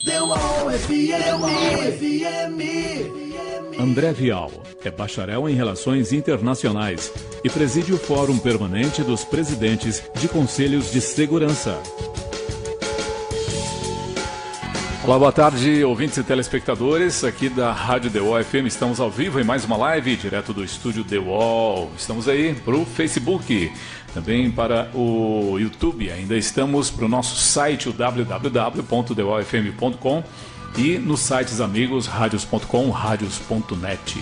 The Wall FM. André Vial é bacharel em Relações Internacionais e preside o Fórum Permanente dos Presidentes de Conselhos de Segurança. Olá, boa tarde, ouvintes e telespectadores aqui da Rádio The Wall FM. Estamos ao vivo em mais uma live, direto do estúdio The Wall. Estamos aí para o Facebook, também para o YouTube. Ainda estamos para o nosso site, o www.thewallfm.com, e nos sites amigos, radios.com, radios.net.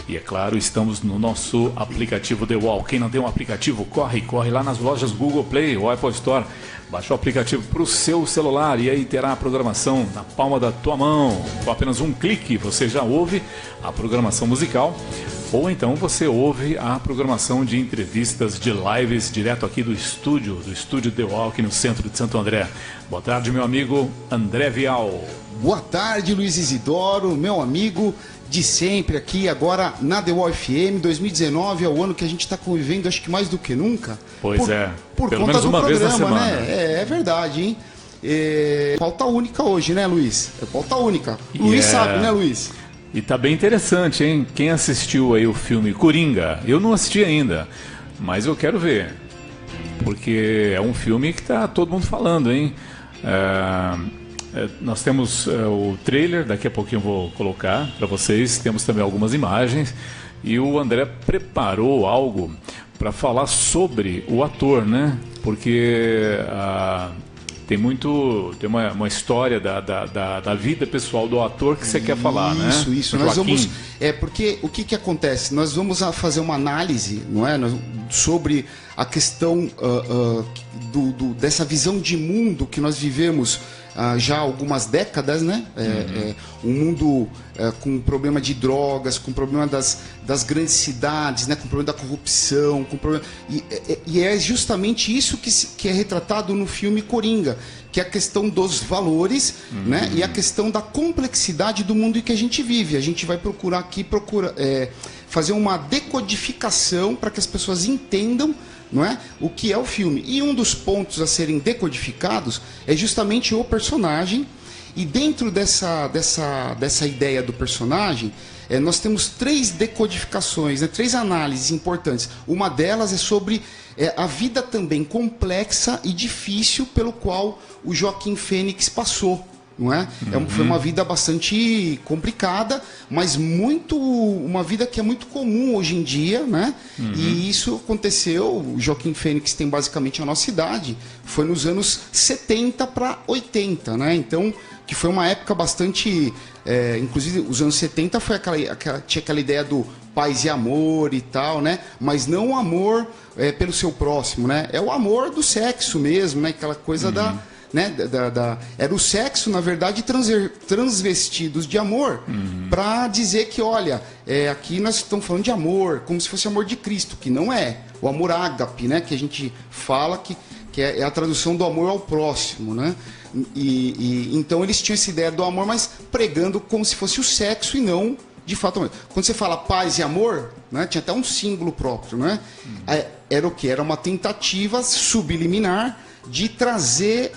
E é claro, estamos no nosso aplicativo The Wall. Quem não tem um aplicativo, corre lá nas lojas Google Play ou Apple Store. Baixa o aplicativo para o seu celular e aí terá a programação na palma da tua mão. Com apenas um clique você já ouve a programação musical, ou então você ouve a programação de entrevistas, de lives direto aqui do estúdio The Wall, aqui no centro de Santo André. Boa tarde, meu amigo André Vial. Boa tarde, Luiz Isidoro, meu amigo de sempre aqui, agora na The Wall FM. 2019 é o ano que a gente está convivendo, acho que mais do que nunca. Pois por pelo conta menos uma vez na semana. Né? É verdade, hein? Pauta única hoje, né, Luiz? É pauta única. Luiz sabe, né, Luiz? E tá bem interessante, hein? Quem assistiu aí o filme Coringa? Eu não assisti ainda, mas eu quero ver. Porque é um filme que tá todo mundo falando, hein? Nós temos o trailer, daqui a pouquinho eu vou colocar para vocês. Temos também algumas imagens. E o André preparou algo para falar sobre o ator, né? Porque tem uma história da vida pessoal do ator que você quer falar, né? Isso. Nós vamos, porque o que acontece? Nós vamos fazer uma análise, não é? Sobre a questão dessa visão de mundo que nós vivemos já há algumas décadas, né? Um mundo com problema de drogas, com problema das grandes cidades, né? Com problema da corrupção, com problema... E é justamente isso que é retratado no filme Coringa, que é a questão dos valores, né? E a questão da complexidade do mundo em que a gente vive. A gente vai procurar aqui fazer uma decodificação para que as pessoas entendam, não é? O que é o filme. E um dos pontos a serem decodificados é justamente o personagem. E dentro dessa ideia do personagem, nós temos 3 decodificações, né? 3 análises importantes. Uma delas é sobre a vida também complexa e difícil pelo qual o Joaquim Fênix passou. Não é? Foi uma vida bastante complicada, mas uma vida que é muito comum hoje em dia, né? E isso aconteceu, o Joaquim Fênix tem basicamente a nossa idade, foi nos anos 70 para 80, né? Então, que foi uma época bastante... inclusive, os anos 70 foi tinha aquela ideia do paz e amor e tal, né? Mas não o amor pelo seu próximo, né? É o amor do sexo mesmo, né? Aquela coisa era o sexo, na verdade, transvestidos de amor, para dizer que, olha, aqui nós estamos falando de amor, como se fosse amor de Cristo, que não é. O amor ágape, né, que a gente fala que é a tradução do amor ao próximo, né? Então eles tinham essa ideia do amor, mas pregando como se fosse o sexo e não, de fato, quando você fala paz e amor, né, tinha até um símbolo próprio, né? Era o quê? Era uma tentativa subliminar de trazer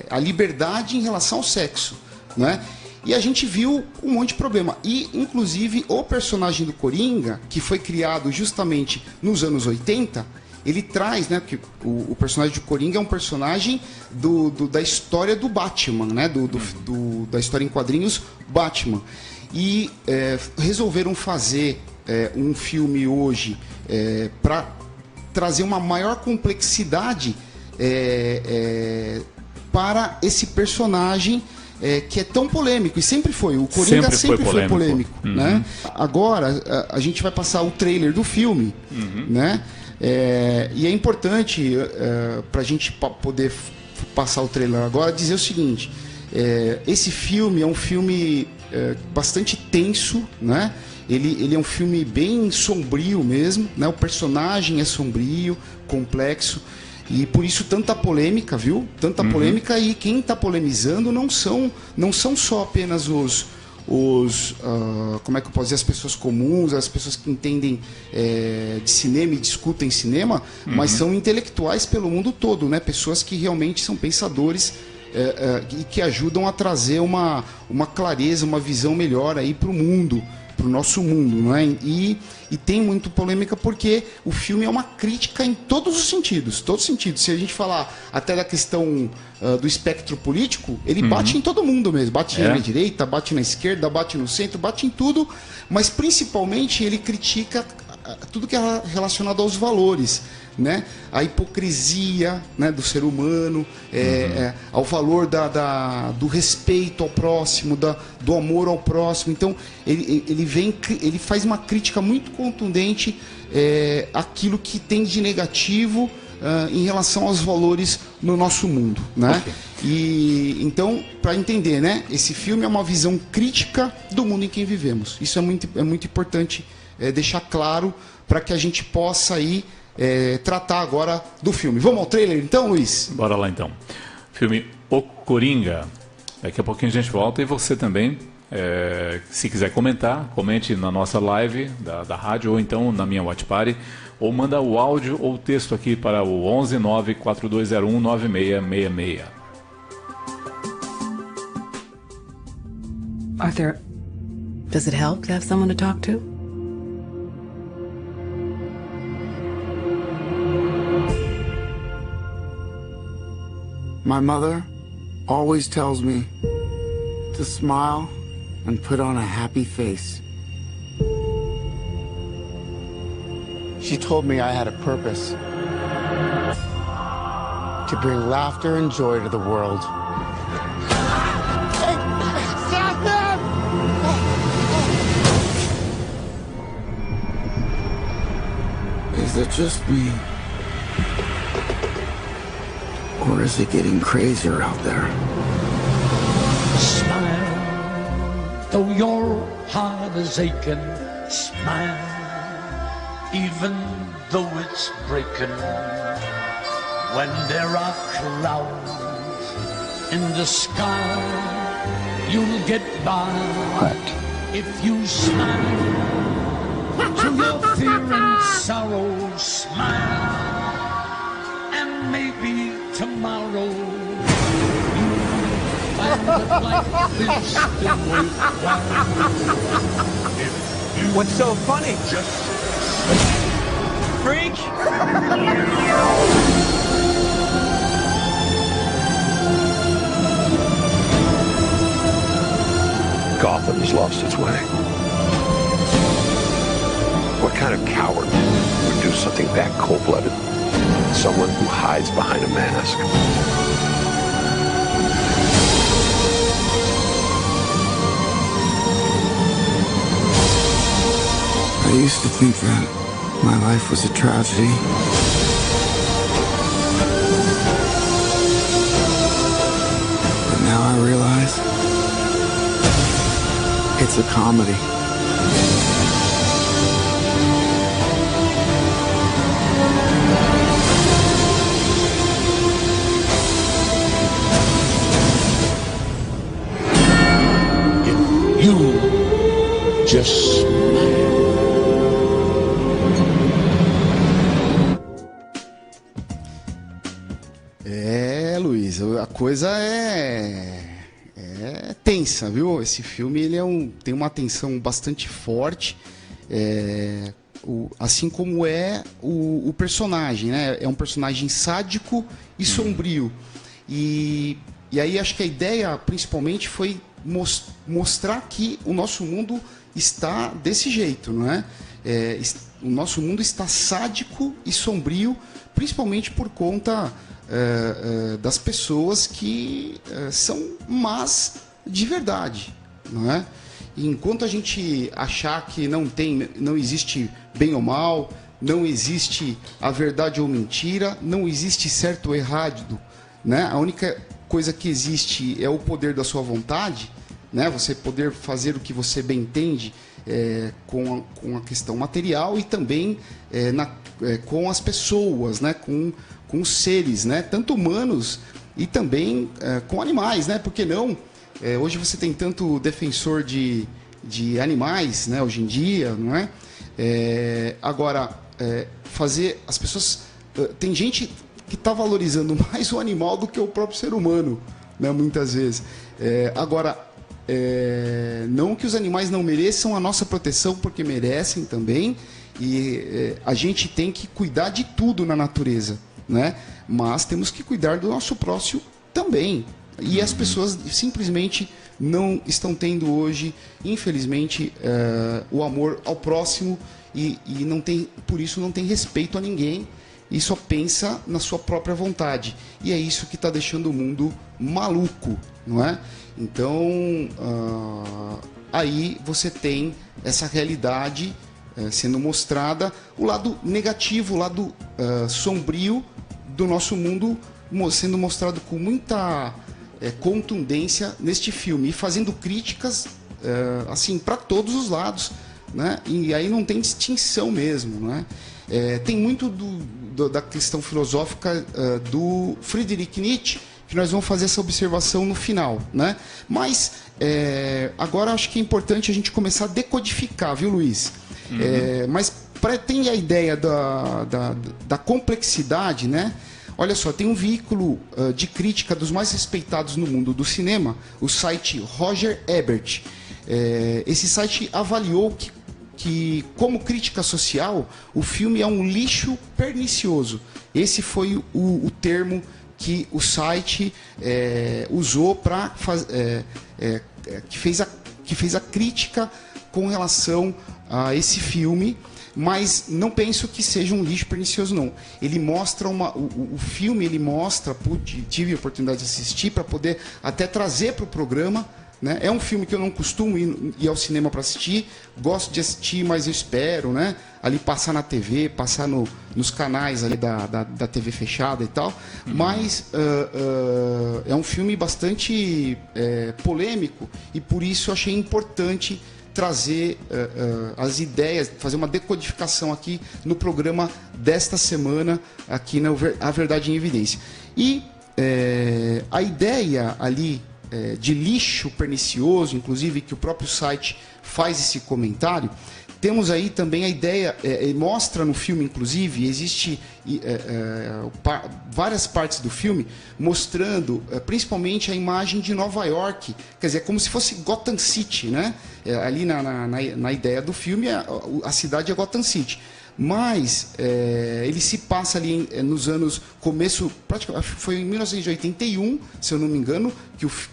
a liberdade em relação ao sexo, né? E a gente viu um monte de problema. E, inclusive, o personagem do Coringa, que foi criado justamente nos anos 80, ele traz, né? Porque o personagem do Coringa é um personagem da história do Batman, né? Da história em quadrinhos Batman. E resolveram fazer um filme hoje para trazer uma maior complexidade para esse personagem que é tão polêmico, e sempre foi. O Coringa sempre foi polêmico, né? Agora a gente vai passar o trailer do filme, né? E é importante para a gente poder passar o trailer agora, dizer o seguinte: esse filme é um filme bastante tenso, né? Ele é um filme bem sombrio mesmo, né? O personagem é sombrio, complexo. E por isso tanta polêmica, viu? Tanta polêmica, e quem está polemizando não são só apenas como é que eu posso dizer, as pessoas comuns, as pessoas que entendem de cinema e discutem cinema, mas são intelectuais pelo mundo todo, né? Pessoas que realmente são pensadores e que ajudam a trazer uma clareza, uma visão melhor aí para o mundo, para o nosso mundo, não é? E tem muito polêmica porque o filme é uma crítica em todos os sentidos, todos os sentidos. Se a gente falar até da questão do espectro político, ele bate em todo mundo mesmo, bate na direita, bate na esquerda, bate no centro, bate em tudo, mas principalmente ele critica tudo que é relacionado aos valores, né? A hipocrisia, né, do ser humano, ao valor do respeito ao próximo, do amor ao próximo. Então ele faz uma crítica muito contundente àquilo que tem de negativo em relação aos valores no nosso mundo, né? Okay. E então, para entender, né, esse filme é uma visão crítica do mundo em que vivemos. Isso é muito importante deixar claro para que a gente possa aí tratar agora do filme. Vamos ao trailer então, Luiz? Bora lá então. Filme O Coringa. Daqui a pouquinho a gente volta e você também, se quiser comentar, comente na nossa live da rádio ou então na minha Watch Party, ou manda o áudio ou o texto aqui para o 11 94201 9666. Arthur, does it help to have someone to talk to? My mother always tells me to smile and put on a happy face. She told me I had a purpose to bring laughter and joy to the world. Hey, stop them! Is it just me? Or is it getting crazier out there? Smile, though your heart is aching. Smile, even though it's breaking. When there are clouds in the sky, you'll get by. What? If you smile through your fear and sorrow, smile. Maybe tomorrow you'll find that life is still worthwhile. What's so funny? Just freak? Gotham's lost its way. What kind of coward would do something that cold-blooded? Someone who hides behind a mask. I used to think that my life was a tragedy. But now I realize it's a comedy. just Luiz, a coisa é tensa, viu? Esse filme ele tem uma tensão bastante forte, assim como o personagem, né? É um personagem sádico e sombrio. E aí acho que a ideia principalmente foi mostrar que o nosso mundo está desse jeito, não é? O nosso mundo está sádico e sombrio, principalmente por conta das pessoas que são más de verdade, não é? E enquanto a gente achar que não existe bem ou mal, não existe a verdade ou mentira, não existe certo ou errado, né? A única coisa que existe é o poder da sua vontade, né? Você poder fazer o que você bem entende com a questão material e também com as pessoas, né? Com os seres, né? Tanto humanos e também com animais, né? Por que não? Hoje você tem tanto defensor de animais, né? Hoje em dia, não é? Agora, fazer as pessoas... tem gente que está valorizando mais o animal do que o próprio ser humano, né, muitas vezes. Agora, não que os animais não mereçam a nossa proteção, porque merecem também, e a gente tem que cuidar de tudo na natureza, né? Mas temos que cuidar do nosso próximo também. E as pessoas simplesmente não estão tendo hoje, infelizmente, o amor ao próximo e não tem, por isso não tem respeito a ninguém e só pensa na sua própria vontade. E é isso que está deixando o mundo maluco, não é? Então, aí você tem essa realidade sendo mostrada, o lado negativo, o lado sombrio do nosso mundo sendo mostrado com muita contundência neste filme e fazendo críticas assim para todos os lados, né? E aí não tem distinção mesmo, né? Tem muito da questão filosófica do Friedrich Nietzsche, que nós vamos fazer essa observação no final, né? Mas agora acho que é importante a gente começar a decodificar, viu, Luiz? Mas tem a ideia da complexidade, né? Olha só, tem um veículo de crítica dos mais respeitados no mundo do cinema, o site Roger Ebert. Esse site avaliou que, como crítica social, o filme é um lixo pernicioso. Esse foi o termo que o site usou para que fez a crítica com relação a esse filme. Mas não penso que seja um lixo pernicioso, não. Ele mostra o filme, ele mostra, tive a oportunidade de assistir para poder até trazer para o programa, né? É um filme que eu não costumo ir ao cinema para assistir, gosto de assistir, mas eu espero, né? Ali passar na TV, passar nos canais ali da TV fechada e tal. Mas é um filme bastante polêmico e por isso eu achei importante trazer as ideias, fazer uma decodificação aqui no programa desta semana, aqui na A Verdade em Evidência. E a ideia ali de lixo pernicioso, inclusive que o próprio site faz esse comentário, temos aí também a ideia, mostra no filme, inclusive, existe várias partes do filme mostrando principalmente a imagem de Nova York, quer dizer, como se fosse Gotham City, né? Ali na ideia do filme, a cidade é Gotham City. Mas ele se passa ali nos anos começo, praticamente foi em 1981, se eu não me engano,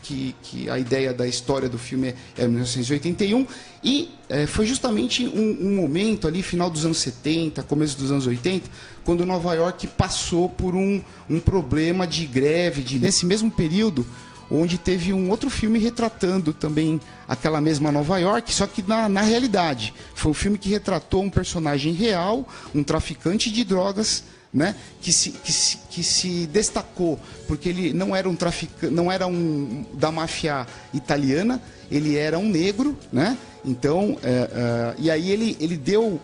que a ideia da história do filme é 1981, e foi justamente um momento ali, final dos anos 70, começo dos anos 80, quando Nova York passou por um problema de greve, nesse mesmo período, onde teve um outro filme retratando também aquela mesma Nova York, só que na realidade. Foi um filme que retratou um personagem real, um traficante de drogas, né, que se destacou, porque ele não era um traficante, não era da máfia italiana, ele era um negro, né? Então, e aí ele deu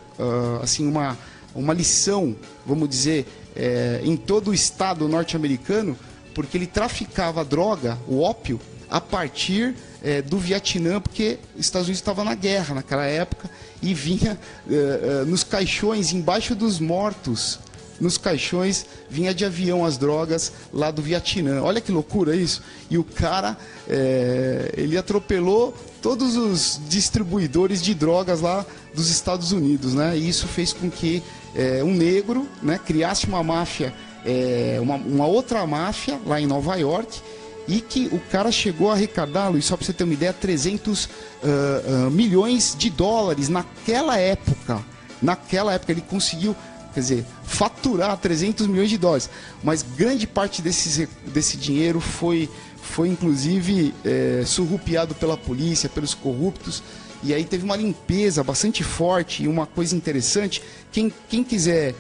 assim uma lição, vamos dizer, em todo o estado norte-americano, porque ele traficava droga, o ópio, a partir do Vietnã, porque os Estados Unidos estavam na guerra naquela época, e vinha nos caixões, embaixo dos mortos, nos caixões, vinha de avião as drogas lá do Vietnã. Olha que loucura isso. E o cara, ele atropelou todos os distribuidores de drogas lá dos Estados Unidos, né? E isso fez com que um negro, né, criasse uma máfia, uma outra máfia lá em Nova York, e que o cara chegou a arrecadar, Luiz, só para você ter uma ideia, 300 milhões de dólares naquela época. Naquela época ele conseguiu, quer dizer, faturar 300 milhões de dólares. Mas grande parte desse dinheiro foi inclusive surrupiado pela polícia, pelos corruptos. E aí teve uma limpeza bastante forte. E uma coisa interessante, quem quiser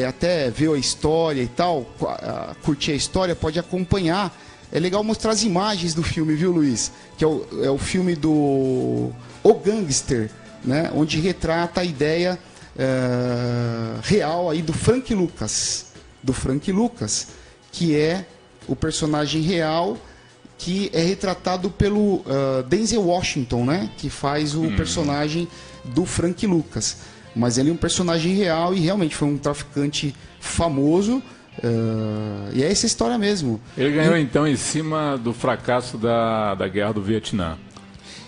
até ver a história e tal, curtir a história, pode acompanhar. É legal mostrar as imagens do filme, viu, Luiz? Que é o filme do O Gangster, né? Onde retrata a ideia real aí do Frank Lucas. Do Frank Lucas, que é o personagem real que é retratado pelo Denzel Washington, né? Que faz o personagem do Frank Lucas. Mas ele é um personagem real e realmente foi um traficante famoso, E é essa história mesmo. Ele ganhou então em cima do fracasso da Guerra do Vietnã.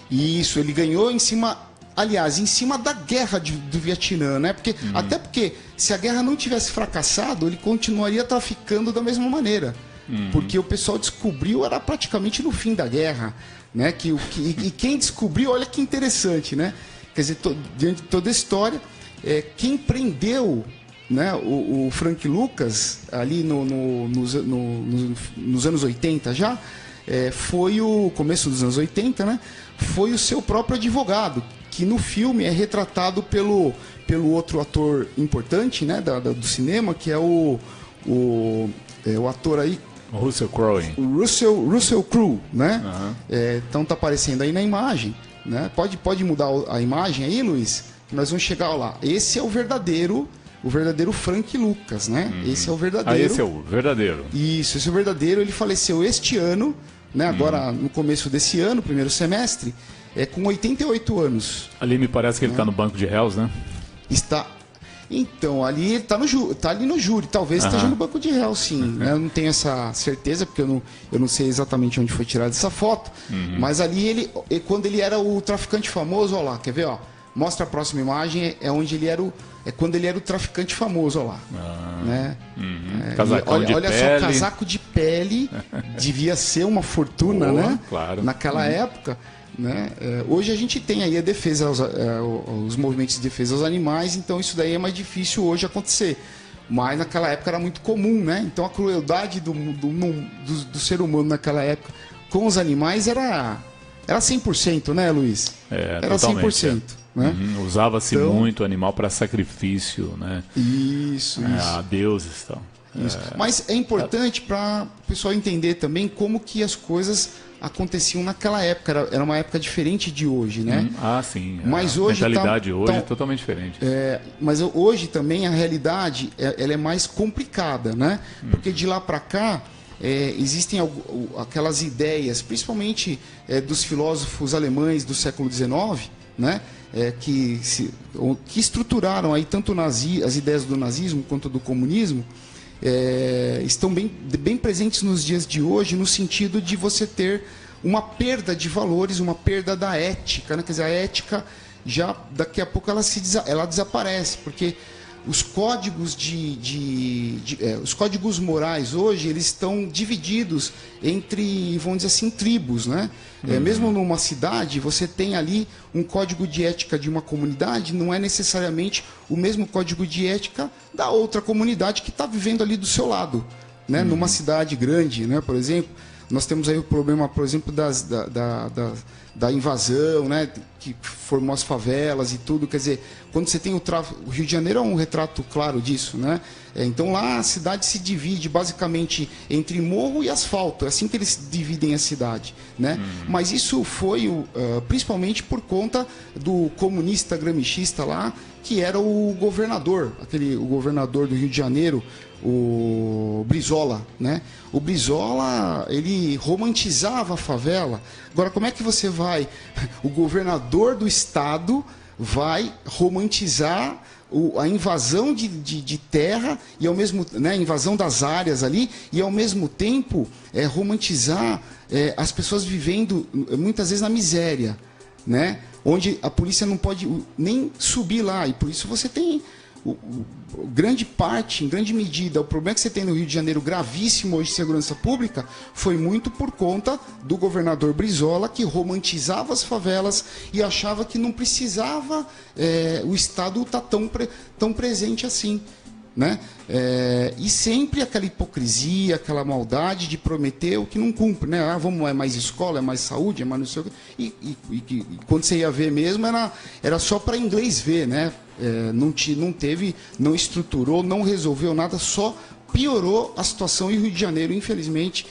Isso, ele ganhou em cima da guerra do Vietnã, né? Até porque se a guerra não tivesse fracassado, ele continuaria traficando da mesma maneira. Porque o pessoal descobriu, era praticamente no fim da guerra, né? E quem descobriu, olha que interessante, né? Quer dizer, diante de toda a história, quem prendeu, né, o Frank Lucas ali nos anos 80 já, foi o começo dos anos 80, né? Foi o seu próprio advogado, que no filme é retratado pelo outro ator importante, né, do cinema, que é o ator aí, Russell Crowe. o Russell Crowe, né? Então tá aparecendo aí na imagem, né? Pode mudar a imagem aí, Luiz? Nós vamos chegar lá. Esse é o verdadeiro Frank Lucas, né? Esse é o verdadeiro. Esse é o verdadeiro. Isso, esse é o verdadeiro. Ele faleceu este ano, né? Agora no começo desse ano, primeiro semestre, com 88 anos. Ali me parece que ele está no banco de réus, né? Está. Então, ali ele tá ali no júri, talvez esteja no banco de réus, sim. Né? Eu não tenho essa certeza, porque eu não sei exatamente onde foi tirada essa foto, mas ali quando ele era o traficante famoso, olha lá, quer ver, ó? Mostra a próxima imagem, onde ele era quando ele era o traficante famoso, olha lá. Né? Casacão de olha pele. só, casaco de pele, devia ser uma fortuna, né? Claro. Naquela época. Né? Hoje a gente tem aí a defesa, os movimentos de defesa aos animais, então isso daí é mais difícil hoje acontecer. Mas naquela época era muito comum, né? Então a crueldade do ser humano naquela época com os animais era 100%, né, Luiz? Era 100%. Né? Usava-se muito animal para sacrifício, né? Isso. A deuses e tal. Mas é importante para o pessoal entender também como que as coisas aconteciam naquela época. Era uma época diferente de hoje, né? Sim. Mas hoje a mentalidade hoje é totalmente diferente. Mas hoje também a realidade ela é mais complicada, né? Porque de lá para cá existem aquelas ideias, principalmente dos filósofos alemães do século XIX, né? Que estruturaram aí tanto as ideias do nazismo quanto do comunismo. Estão bem presentes nos dias de hoje, no sentido de você ter uma perda de valores, uma perda da ética, né? Quer dizer, a ética já daqui a pouco ela desaparece, porque os códigos os códigos morais hoje eles estão divididos entre, vamos dizer assim, tribos, né? Mesmo numa cidade, você tem ali um código de ética de uma comunidade, não é necessariamente o mesmo código de ética da outra comunidade que está vivendo ali do seu lado, né? Numa cidade grande, né? Por exemplo, nós temos aí o problema, por exemplo, da invasão, né, que formou as favelas e tudo. Quer dizer, quando você tem o tráfico, o Rio de Janeiro é um retrato claro disso, né? Então lá a cidade se divide basicamente entre morro e asfalto, é assim que eles dividem a cidade, né? Mas isso foi principalmente por conta do comunista gramscista lá, que era o governador, o governador do Rio de Janeiro, o Brizola, né? O Brizola, ele romantizava a favela. Agora, como é que você vai... O governador do estado vai romantizar a invasão de terra e ao mesmo, né, a invasão das áreas ali, e ao mesmo tempo romantizar as pessoas vivendo muitas vezes na miséria, né? Onde a polícia não pode nem subir lá, e por isso você tem em grande medida, o problema que você tem no Rio de Janeiro, gravíssimo hoje de segurança pública, foi muito por conta do governador Brizola, que romantizava as favelas e achava que não precisava o Estado estar tão presente assim, né? E sempre aquela hipocrisia, aquela maldade de prometer o que não cumpre, né? É mais escola, é mais saúde, é mais não sei o quê. E quando você ia ver mesmo, era só para inglês ver, né? Não estruturou, não resolveu nada, só piorou a situação. E o Rio de Janeiro, infelizmente,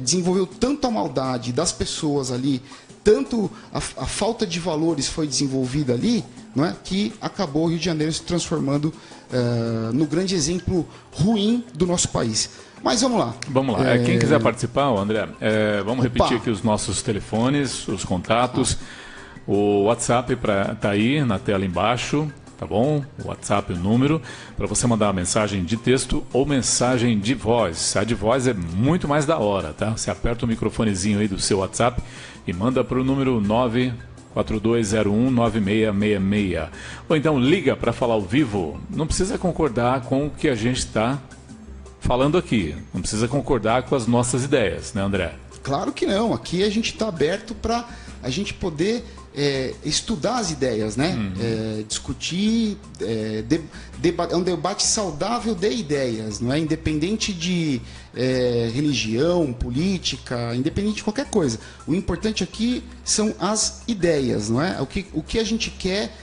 desenvolveu tanto a maldade das pessoas ali, tanto a falta de valores foi desenvolvida ali, não é? Que acabou o Rio de Janeiro se transformando no grande exemplo ruim do nosso país. Mas vamos lá. Vamos lá. Quem quiser participar, André, vamos repetir aqui os nossos telefones, os contatos. O WhatsApp está aí na tela embaixo. tá bom? O WhatsApp, o número, para você mandar uma mensagem de texto ou mensagem de voz. A de voz é muito mais da hora, tá? Você aperta o microfonezinho aí do seu WhatsApp e manda para o número 942019666. Ou então liga para falar ao vivo. Não precisa concordar com o que a gente está falando aqui. Não precisa concordar com as nossas ideias, né, André? Claro que não. Aqui a gente está aberto para a gente poder estudar as ideias, né? Discutir, é um debate saudável de ideias, não é? Independente de religião, política, independente de qualquer coisa. O importante aqui são as ideias, não é? O que a gente quer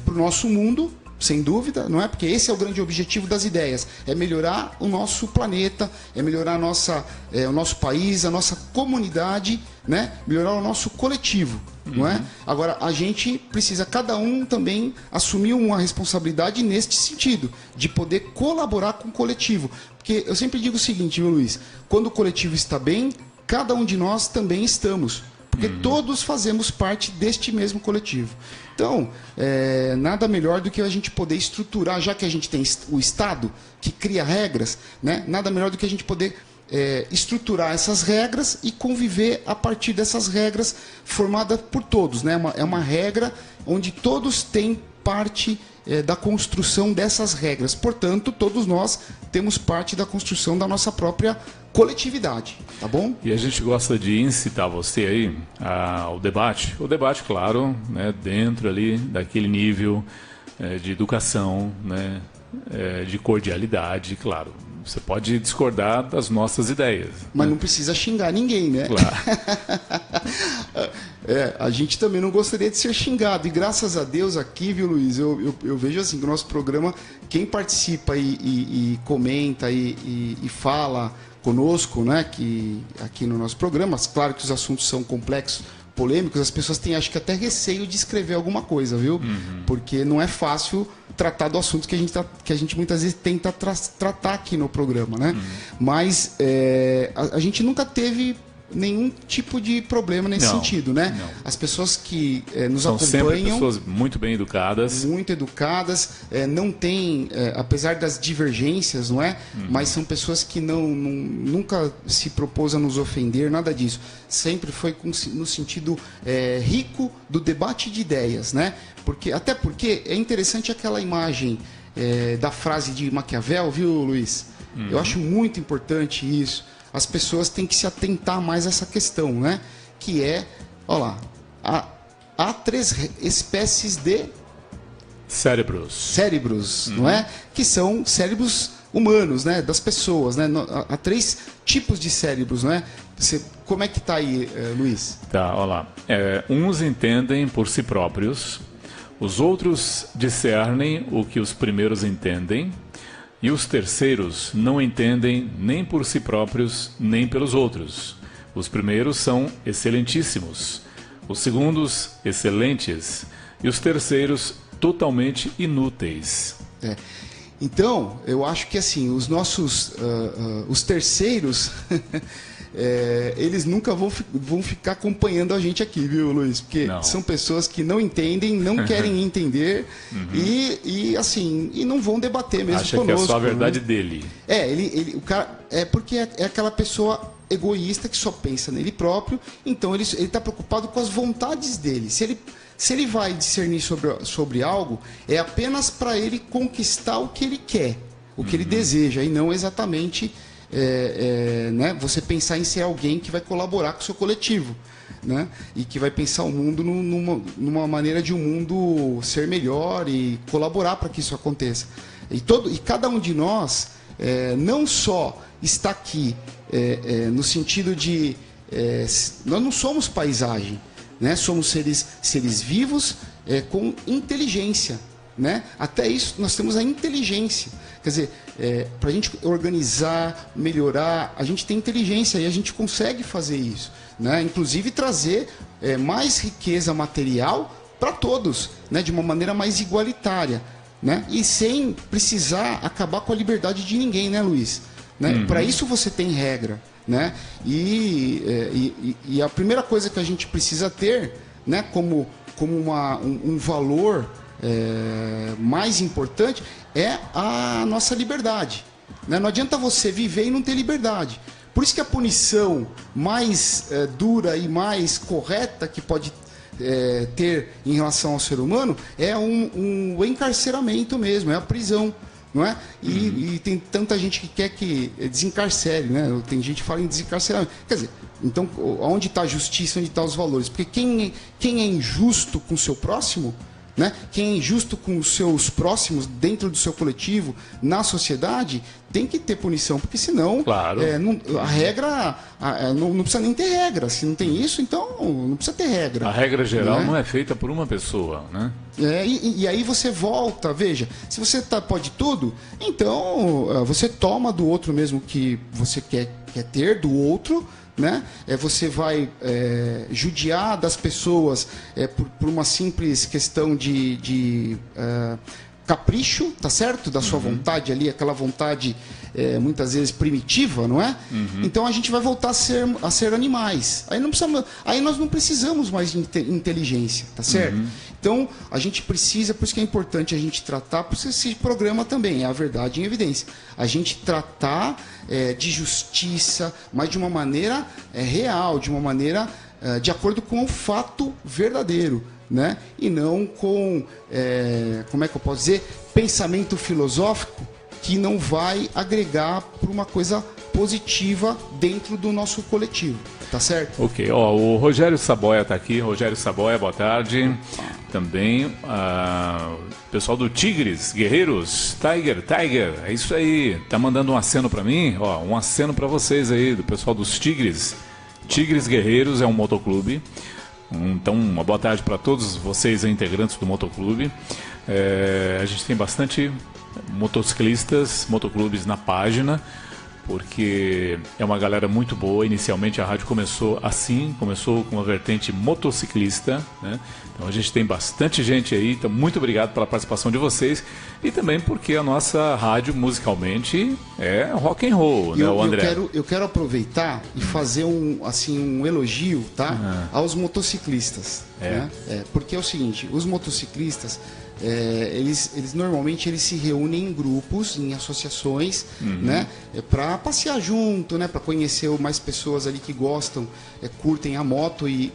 para o nosso mundo, sem dúvida, não é? Porque esse é o grande objetivo das ideias, é melhorar o nosso planeta, é melhorar o nosso país, a nossa comunidade, né? Melhorar o nosso coletivo, não é? Agora, a gente precisa, cada um também, assumir uma responsabilidade neste sentido, de poder colaborar com o coletivo. Porque eu sempre digo o seguinte, viu, Luiz? Quando o coletivo está bem, cada um de nós também estamos. Porque todos fazemos parte deste mesmo coletivo. Então, nada melhor do que a gente poder estruturar, já que a gente tem o Estado que cria regras, né? Nada melhor do que a gente poder estruturar essas regras e conviver a partir dessas regras formadas por todos, né? É uma regra onde todos têm parte da construção dessas regras. Portanto, todos nós temos parte da construção da nossa própria coletividade, tá bom? E a gente gosta de incitar você aí ao debate. O debate, claro, né, dentro ali daquele nível de educação, né, de cordialidade, claro. Você pode discordar das nossas ideias. Mas né? não precisa xingar ninguém, né? Claro. A gente também não gostaria de ser xingado. E graças a Deus aqui, viu, Luiz? Eu vejo assim que o nosso programa, quem participa e comenta e fala conosco, né? Que aqui no nosso programa, claro que os assuntos são complexos, polêmicos, as pessoas têm, acho que até receio de escrever alguma coisa, viu? Porque não é fácil tratar do assunto que a gente muitas vezes tenta tratar aqui no programa, né? Mas a gente nunca teve nenhum tipo de problema nesse sentido, né? Não. As pessoas que nos São acompanham... sempre pessoas muito bem educadas. Muito educadas, não tem, apesar das divergências, não é? Mas são pessoas que nunca se propôs a nos ofender, nada disso. Sempre foi no sentido rico do debate de ideias, né? Até porque é interessante aquela imagem da frase de Maquiavel, viu, Luiz? Eu acho muito importante isso. As pessoas têm que se atentar mais a essa questão, né? Que olha lá, há 3 espécies de cérebros, não é? Que são cérebros humanos, né? Das pessoas, né? Há 3 tipos de cérebros, não é? Como é que tá aí, Luiz? Tá, olha lá. Uns entendem por si próprios, os outros discernem o que os primeiros entendem, e os terceiros não entendem nem por si próprios, nem pelos outros. Os primeiros são excelentíssimos, os segundos, excelentes, e os terceiros, totalmente inúteis. Então, eu acho que assim, os nossos, os terceiros, eles nunca vão ficar acompanhando a gente aqui, viu, Luiz? Porque são pessoas que não entendem, não querem entender e assim, e não vão debater mesmo Acha conosco. que é só a verdade né? dele. O cara, porque é aquela pessoa egoísta que só pensa nele próprio, então ele está preocupado com as vontades dele. Se ele vai discernir sobre algo, é apenas para ele conquistar o que ele quer, o que ele deseja, e não exatamente né, você pensar em ser alguém que vai colaborar com o seu coletivo, né, e que vai pensar o mundo numa maneira de um mundo ser melhor e colaborar para que isso aconteça. E cada um de nós não só está aqui no sentido de... nós não somos paisagem, né? Somos seres vivos com inteligência, né? Até isso nós temos a inteligência. Quer dizer, para a gente organizar, melhorar, a gente tem inteligência e a gente consegue fazer isso, né? Inclusive trazer mais riqueza material para todos, né? De uma maneira mais igualitária, né? E sem precisar acabar com a liberdade de ninguém, né, Luiz? Né? Para isso você tem regra, né? E a primeira coisa que a gente precisa ter, né, como um valor mais importante é a nossa liberdade. Né? Não adianta você viver e não ter liberdade. Por isso que a punição mais dura e mais correta que pode ter em relação ao ser humano é um encarceramento mesmo, é a prisão. Não é? E tem tanta gente que quer que desencarcere, né? Tem gente que fala em desencarceramento. Quer dizer, então, onde está a justiça, onde estão os valores? Porque quem é injusto com o seu próximo, né? Quem é injusto com os seus próximos dentro do seu coletivo, na sociedade, tem que ter punição, porque senão claro. A regra não precisa nem ter regra. Se não tem isso, então não precisa ter regra. A regra geral né? não é feita por uma pessoa, né? E aí você volta, veja, se você pode tudo, então você toma do outro mesmo que você quer ter do outro, né? Você vai judiar das pessoas por uma simples questão de capricho, tá certo? Da sua vontade ali, aquela vontade muitas vezes primitiva, não é? Então a gente vai voltar a ser animais. Aí nós não precisamos mais de inteligência, tá certo? Então a gente precisa, por isso que é importante a gente tratar, por isso esse programa também é a verdade em evidência. A gente tratar de justiça, mas de uma maneira real, de uma maneira de acordo com o fato verdadeiro. Né? E não com, como é que eu posso dizer, pensamento filosófico que não vai agregar para uma coisa positiva dentro do nosso coletivo, tá certo? Ok, o Rogério Saboia está aqui. Rogério Saboia, boa tarde. Também o pessoal do Tigres, Guerreiros, Tiger, é isso aí, tá mandando um aceno para mim, um aceno para vocês aí, do pessoal dos Tigres. Tigres Guerreiros é um motoclube. Então, uma boa tarde para todos vocês, integrantes do motoclube. A gente tem bastante motociclistas, motoclubes na página, porque é uma galera muito boa. Inicialmente a rádio começou com uma vertente motociclista, né? Então a gente tem bastante gente aí, então muito obrigado pela participação de vocês e também porque a nossa rádio musicalmente é rock and roll, né, o André? Eu quero aproveitar e fazer um elogio, tá? Aos motociclistas, né? Porque é o seguinte, os motociclistas eles normalmente se reúnem em grupos, em associações, né, para passear junto, né, para conhecer mais pessoas ali que gostam, curtem a moto e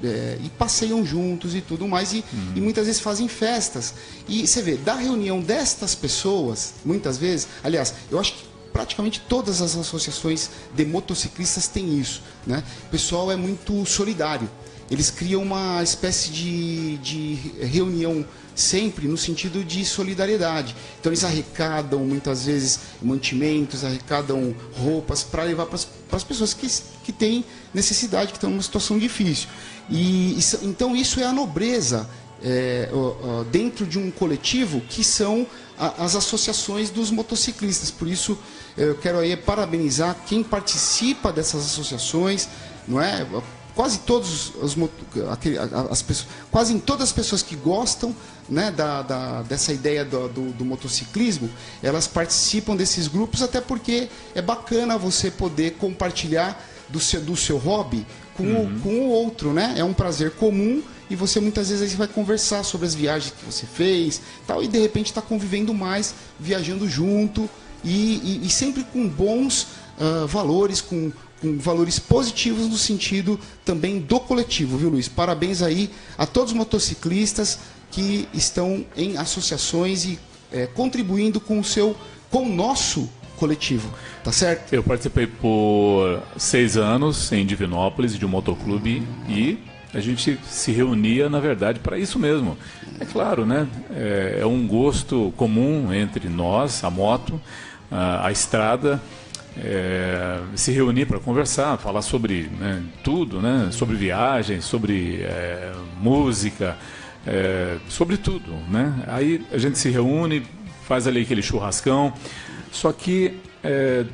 passeiam juntos e tudo mais e muitas vezes fazem festas. E você vê, da reunião destas pessoas, muitas vezes, aliás, eu acho que praticamente todas as associações de motociclistas têm isso, né? O pessoal é muito solidário. Eles criam uma espécie de reunião sempre no sentido de solidariedade. Então eles arrecadam muitas vezes mantimentos, arrecadam roupas para levar para as pessoas que têm necessidade, que estão numa situação difícil. Então isso é a nobreza dentro de um coletivo que são as associações dos motociclistas. Por isso eu quero aí parabenizar quem participa dessas associações, não é? Quase todas as pessoas que gostam, né, dessa ideia do motociclismo, elas participam desses grupos, até porque é bacana você poder compartilhar do seu hobby com o outro, né? É um prazer comum e você muitas vezes vai conversar sobre as viagens que você fez, tal, e de repente está convivendo mais, viajando junto e sempre com bons valores, com valores positivos no sentido também do coletivo, viu, Luiz? Parabéns aí a todos os motociclistas que estão em associações e contribuindo com o nosso coletivo, tá certo? Eu participei por 6 anos em Divinópolis de um motoclube e a gente se reunia, na verdade, para isso mesmo. É claro, né? É um gosto comum entre nós, a moto, a estrada. Se reunir para conversar, falar sobre, né, tudo, né, sobre viagens, sobre música, sobre tudo, né? Aí a gente se reúne, faz ali aquele churrascão, só que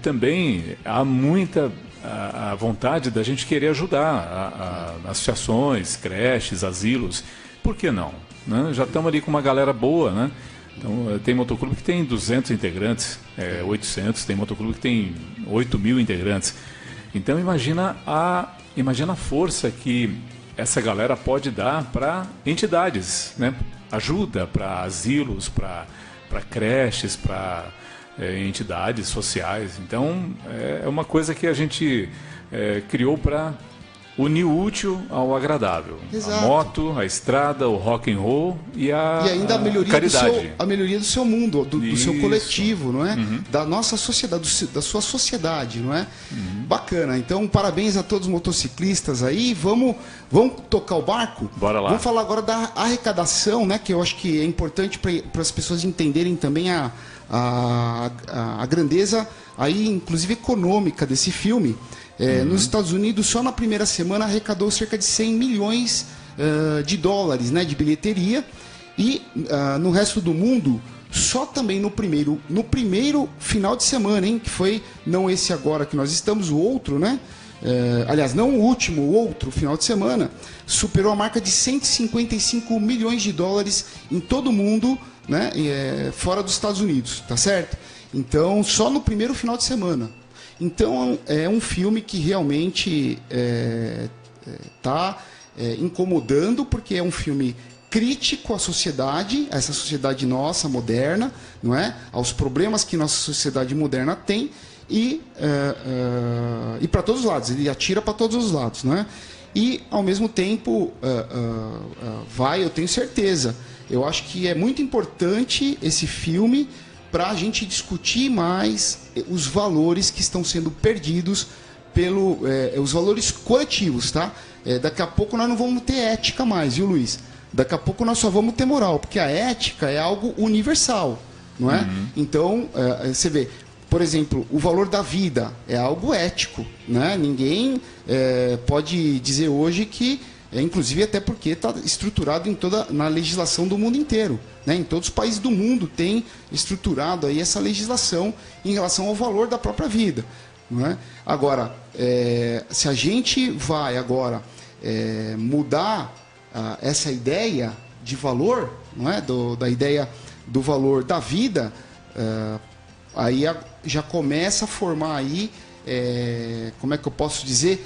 também há muita a vontade da gente querer ajudar associações, creches, asilos, por que não? Né? Já estamos ali com uma galera boa, né? Então, tem motoclube que tem 200 integrantes, 800, tem motoclube que tem 8.000 integrantes. Então, imagina a força que essa galera pode dar para entidades, né? ajuda para asilos, para creches, para entidades sociais. Então, é uma coisa que a gente criou para unir o útil ao agradável. Exato. A moto, a estrada, o rock and roll e ainda a caridade. A melhoria do seu mundo, do seu Isso. coletivo, não é? Da nossa sociedade, da sua sociedade, não é? Bacana. Então, parabéns a todos os motociclistas aí. Vamos tocar o barco? Bora lá. Vamos falar agora da arrecadação, né? Que eu acho que é importante para as pessoas entenderem também a grandeza aí, inclusive econômica desse filme. Nos Estados Unidos, só na primeira semana arrecadou cerca de 100 milhões de dólares, né, de bilheteria. E no resto do mundo, só também no primeiro final de semana, hein, que foi não esse agora que nós estamos, o outro, né? Aliás, não o último, o outro final de semana, superou a marca de 155 milhões de dólares em todo o mundo, né, fora dos Estados Unidos, tá certo? Então, só no primeiro final de semana. Então, é um filme que realmente está incomodando, porque é um filme crítico à sociedade, a essa sociedade nossa, moderna, não é? Aos problemas que nossa sociedade moderna tem, e para todos os lados, ele atira para todos os lados, não é? E, ao mesmo tempo, eu tenho certeza, eu acho que é muito importante esse filme para a gente discutir mais os valores que estão sendo perdidos os valores coletivos, tá? Daqui a pouco nós não vamos ter ética mais, viu, Luiz? Daqui a pouco nós só vamos ter moral, porque a ética é algo universal, não é? Então, você vê, por exemplo, o valor da vida é algo ético, né? Ninguém pode dizer hoje que, inclusive até porque está estruturado na legislação do mundo inteiro, né? Em todos os países do mundo tem estruturado aí essa legislação em relação ao valor da própria vida, não é? Agora, se a gente vai agora mudar essa ideia de valor, não é? Da ideia do valor da vida, aí já começa a formar aí, como é que eu posso dizer,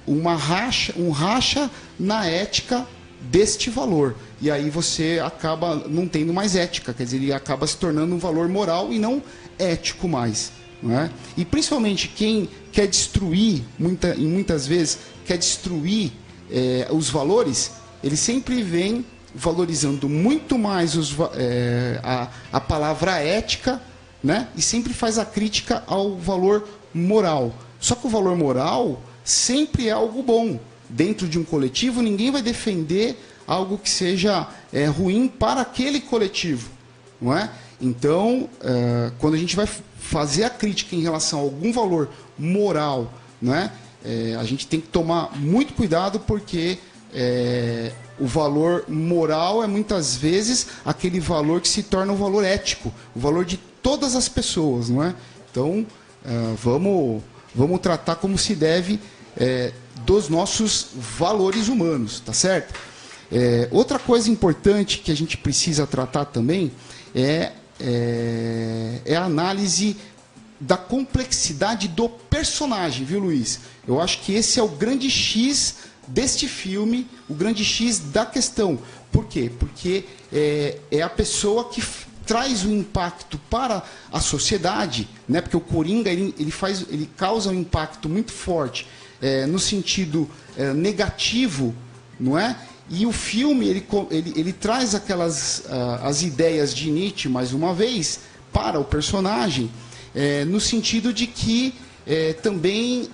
um racha na ética deste valor. E aí você acaba não tendo mais ética, quer dizer, ele acaba se tornando um valor moral e não ético mais, não é? E principalmente quem quer destruir, muitas vezes, quer destruir os valores, ele sempre vem valorizando muito mais a palavra ética, né? E sempre faz a crítica ao valor moral. Só que o valor moral sempre é algo bom. Dentro de um coletivo, ninguém vai defender algo que seja ruim para aquele coletivo, não é? Então, quando a gente vai fazer a crítica em relação a algum valor moral, não é? A gente tem que tomar muito cuidado, porque o valor moral é muitas vezes aquele valor que se torna um valor ético, o valor de todas as pessoas, não é? Então, vamos tratar como se deve dos nossos valores humanos, tá certo? Outra coisa importante que a gente precisa tratar também é a análise da complexidade do personagem, viu, Luiz? Eu acho que esse é o grande X deste filme, o grande X da questão. Por quê? Porque é a pessoa que traz o impacto para a sociedade, né? Porque o Coringa ele causa um impacto muito forte no sentido negativo, não é? E o filme ele traz as ideias de Nietzsche mais uma vez para o personagem, no sentido de que também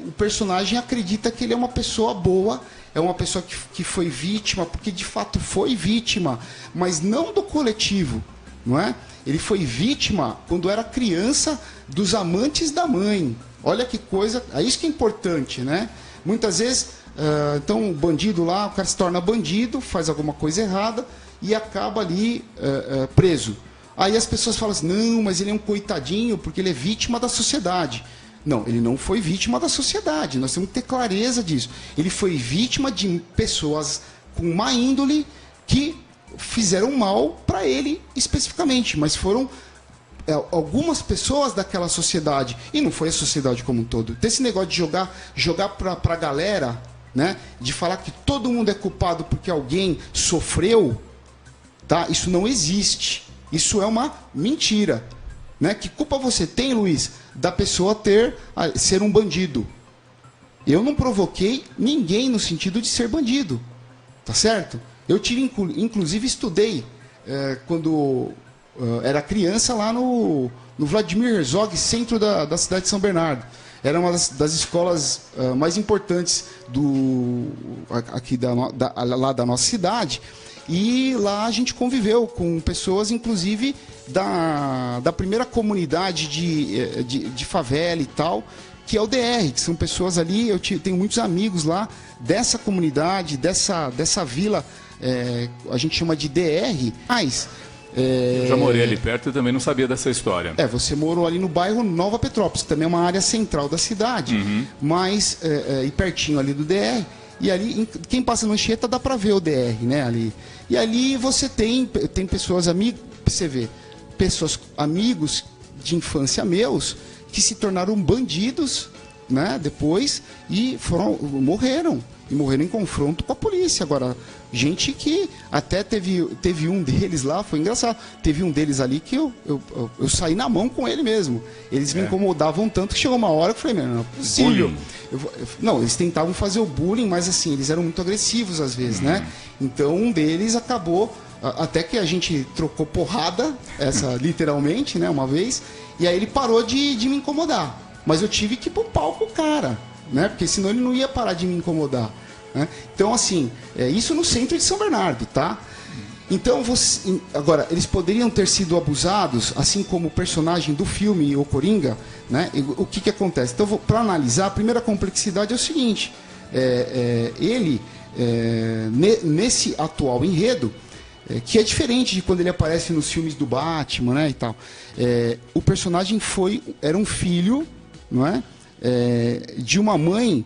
o personagem acredita que ele é uma pessoa boa, é uma pessoa que foi vítima, porque de fato foi vítima, mas não do coletivo, não é? Ele foi vítima quando era criança dos amantes da mãe. Olha que coisa, é isso que é importante, né? Muitas vezes, então o bandido lá, o cara se torna bandido, faz alguma coisa errada e acaba ali preso. Aí as pessoas falam assim, não, mas ele é um coitadinho porque ele é vítima da sociedade. Não, ele não foi vítima da sociedade, nós temos que ter clareza disso. Ele foi vítima de pessoas com má índole que fizeram mal para ele especificamente, mas foram algumas pessoas daquela sociedade, e não foi a sociedade como um todo. Tem esse negócio de jogar para a galera, né, de falar que todo mundo é culpado porque alguém sofreu, tá? Isso não existe. Isso é uma mentira, né? Que culpa você tem, Luiz, da pessoa ser um bandido? Eu não provoquei ninguém no sentido de ser bandido, tá certo? Eu inclusive estudei quando era criança lá no Vladimir Herzog, centro da cidade de São Bernardo. Era uma das escolas mais importantes aqui lá da nossa cidade. E lá a gente conviveu com pessoas, inclusive, da primeira comunidade de favela e tal, que é o DR, que são pessoas ali, eu tenho muitos amigos lá dessa comunidade, dessa vila, a gente chama de DR, mas... Eu já morei ali perto e também não sabia dessa história. Você morou ali no bairro Nova Petrópolis, que também é uma área central da cidade, mas e pertinho ali do DR. E ali, quem passa no Anchieta dá pra ver o DR, né, ali. E ali você tem pessoas, amigos, você vê, pessoas, amigos de infância meus, que se tornaram bandidos, né, depois, e morreram em confronto com a polícia. Agora, gente que até teve um deles lá, foi engraçado, teve um deles ali que eu saí na mão com ele mesmo. Eles me incomodavam tanto que chegou uma hora que eu falei, não é possível. Não, eles tentavam fazer o bullying, mas assim, eles eram muito agressivos às vezes, né? Então um deles acabou, até que a gente trocou porrada, literalmente, né, uma vez, e aí ele parou de me incomodar. Mas eu tive que ir pro pau com o cara, né? Porque senão ele não ia parar de me incomodar, né? Então, assim, isso no centro de São Bernardo, tá? Então, agora, eles poderiam ter sido abusados, assim como o personagem do filme, o Coringa, né? O que acontece? Então, para analisar, a primeira complexidade é o seguinte, ele, nesse atual enredo, que é diferente de quando ele aparece nos filmes do Batman, né, e tal, o personagem era um filho, não é? De uma mãe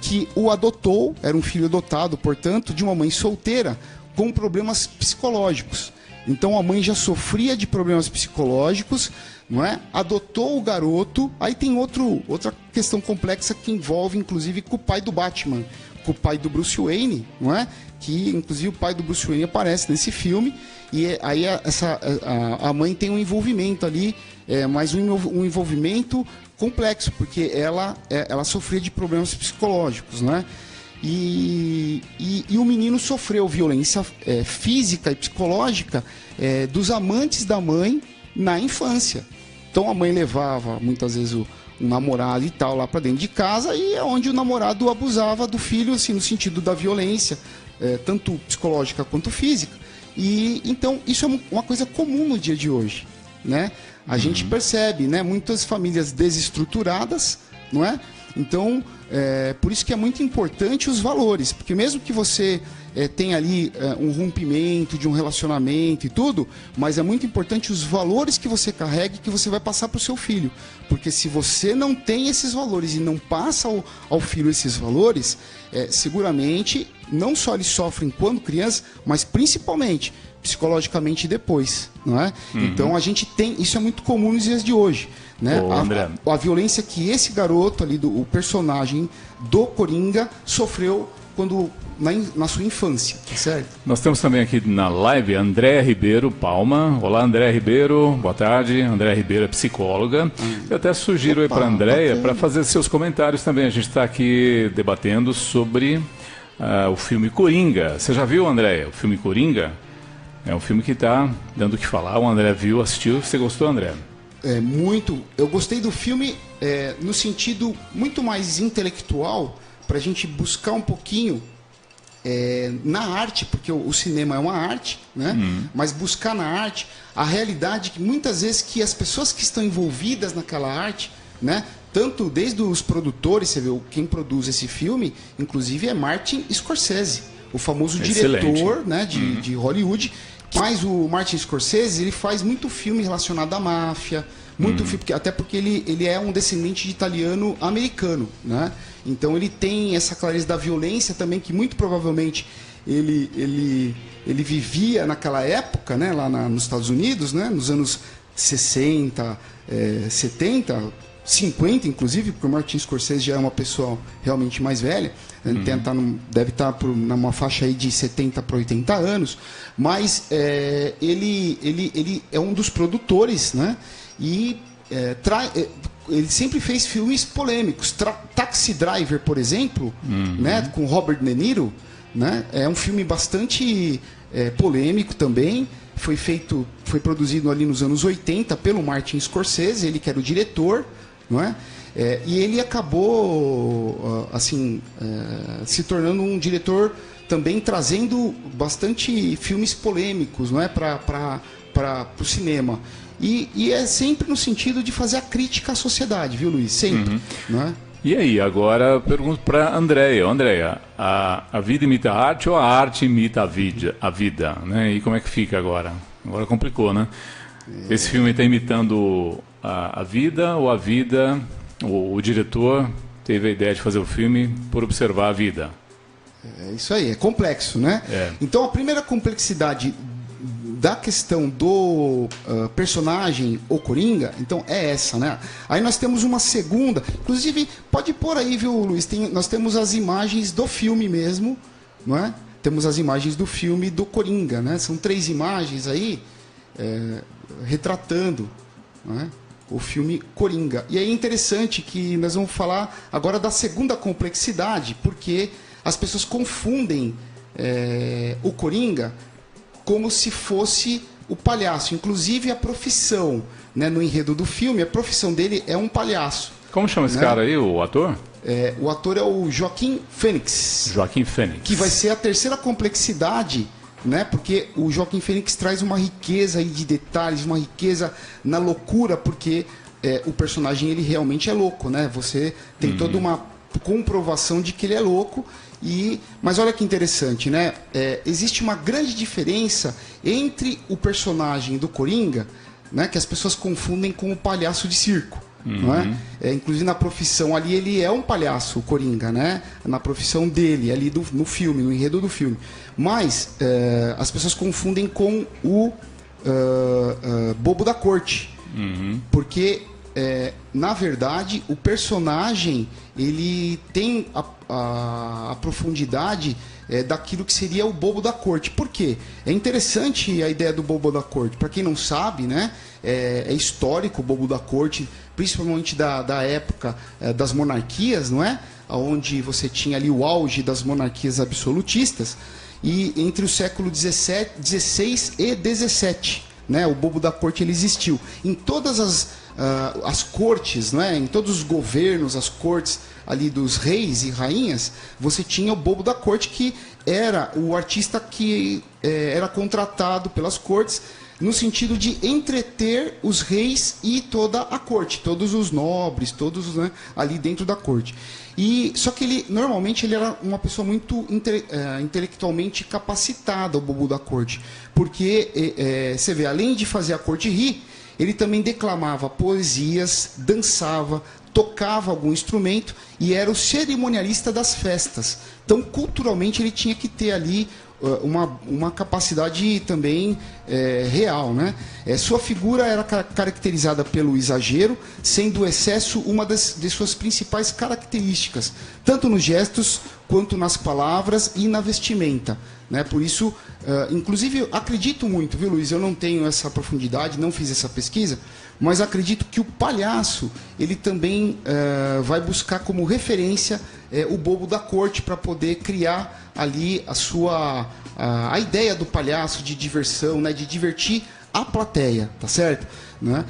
que o adotou, era um filho adotado, portanto, de uma mãe solteira com problemas psicológicos. Então a mãe já sofria de problemas psicológicos, não é? Adotou o garoto. Aí tem outra questão complexa que envolve, inclusive, com o pai do Batman, com o pai do Bruce Wayne, não é? Que, inclusive, o pai do Bruce Wayne aparece nesse filme. E aí a mãe tem um envolvimento ali, mas um envolvimento complexo, porque ela sofria de problemas psicológicos, né? E o menino sofreu violência física e psicológica dos amantes da mãe na infância. Então a mãe levava muitas vezes um namorado e tal lá para dentro de casa, e é onde o namorado abusava do filho, assim, no sentido da violência, tanto psicológica quanto física. E então isso é uma coisa comum no dia de hoje, né? A gente percebe, né, muitas famílias desestruturadas, não é? Então, por isso que é muito importante os valores, porque mesmo que você tenha ali um rompimento de um relacionamento e tudo, mas é muito importante os valores que você carrega e que você vai passar para o seu filho, porque se você não tem esses valores e não passa ao filho esses valores, seguramente não só eles sofrem quando criança, mas principalmente psicologicamente depois, não é? Então a gente tem, isso é muito comum nos dias de hoje, né? A violência que esse garoto ali, o personagem do Coringa, sofreu na sua infância, tá certo? Nós temos também aqui na live Andréa Ribeiro Palma. Olá, Andréa Ribeiro, boa tarde. Andréa Ribeiro é psicóloga. Eu até sugiro aí para a Andréa para fazer seus comentários também. A gente está aqui debatendo sobre o filme Coringa. Você já viu, Andréa, o filme Coringa? É um filme que está dando o que falar. O André viu, assistiu. Você gostou, André? Muito. Eu gostei do filme no sentido muito mais intelectual, para a gente buscar um pouquinho na arte, porque o cinema é uma arte, né? Mas buscar na arte a realidade que muitas vezes que as pessoas que estão envolvidas naquela arte, né? Tanto desde os produtores, você vê quem produz esse filme, inclusive é Martin Scorsese, o famoso diretor, né, de Hollywood. Mas o Martin Scorsese, ele faz muito filme relacionado à máfia, muito filme, até porque ele é um descendente de italiano-americano, né? Então ele tem essa clareza da violência também, que muito provavelmente ele vivia naquela época, né, lá nos Estados Unidos, né, nos anos 60, 70, 50, inclusive, porque o Martin Scorsese já é uma pessoa realmente mais velha, ele deve estar numa faixa aí de 70 para 80 anos, mas ele é um dos produtores, né? E ele sempre fez filmes polêmicos. Taxi Driver, por exemplo, né? Com Robert De Niro, né? É um filme bastante polêmico também. Foi produzido ali nos anos 80 pelo Martin Scorsese, ele que era o diretor, não é? E ele acabou se tornando um diretor também trazendo bastante filmes polêmicos, não é, para o cinema. E é sempre no sentido de fazer a crítica à sociedade, viu, Luiz? Sempre, não é? E aí, agora eu pergunto para Andréia. Andréia, a vida imita a arte ou a arte imita a vida, né? E como é que fica agora? Agora complicou, né? Esse filme está imitando a vida ou a vida... O diretor teve a ideia de fazer o filme por observar a vida. É isso aí, é complexo, né? Então a primeira complexidade da questão do personagem, o Coringa, então é essa, né? Aí nós temos uma segunda, inclusive pode pôr aí, viu, Luiz? Nós temos as imagens do filme mesmo, não é? Temos as imagens do filme do Coringa, né? São 3 imagens aí retratando, não é? O filme Coringa. E é interessante que nós vamos falar agora da segunda complexidade, porque as pessoas confundem o Coringa como se fosse o palhaço. Inclusive a profissão, né, no enredo do filme, a profissão dele é um palhaço. Como chama esse cara aí, o ator? O ator é o Joaquim Fênix. Joaquim Fênix. Que vai ser a terceira complexidade, né? Porque o Joaquim Fênix traz uma riqueza aí de detalhes, uma riqueza na loucura, porque o personagem ele realmente é louco, né? Você tem toda uma comprovação de que ele é louco. Mas olha que interessante, né? Existe uma grande diferença entre o personagem do Coringa, né? Que as pessoas confundem com o palhaço de circo. Não é? Inclusive na profissão ali ele é um palhaço, o Coringa, né? Na profissão dele, ali no filme, no enredo do filme. Mas as pessoas confundem com o bobo da corte. Porque, na verdade, o personagem ele tem a profundidade daquilo que seria o bobo da corte. Por quê? É interessante a ideia do bobo da corte. Para quem não sabe, né, é histórico o bobo da corte, principalmente da época das monarquias, não é? Onde você tinha ali o auge das monarquias absolutistas, e entre o século XVI e XVII, né, o bobo da corte ele existiu. Em todas as cortes, não é? Em todos os governos, as cortes ali dos reis e rainhas, você tinha o bobo da corte, que era o artista que era contratado pelas cortes no sentido de entreter os reis e toda a corte, todos os nobres, todos, né, ali dentro da corte. Só que normalmente ele era uma pessoa muito intelectualmente capacitada, o bobo da corte, porque você vê, além de fazer a corte rir, ele também declamava poesias, dançava, tocava algum instrumento e era o cerimonialista das festas. Então, culturalmente, ele tinha que ter ali uma capacidade também real, né? Sua figura era caracterizada pelo exagero, sendo o excesso uma de suas principais características, tanto nos gestos quanto nas palavras e na vestimenta, né? Por isso, inclusive, acredito muito, viu, Luiz? Eu não tenho essa profundidade, não fiz essa pesquisa, mas acredito que o palhaço ele também vai buscar como referência o bobo da corte para poder criar ali a ideia do palhaço de diversão, né, de divertir a plateia, tá certo? Né?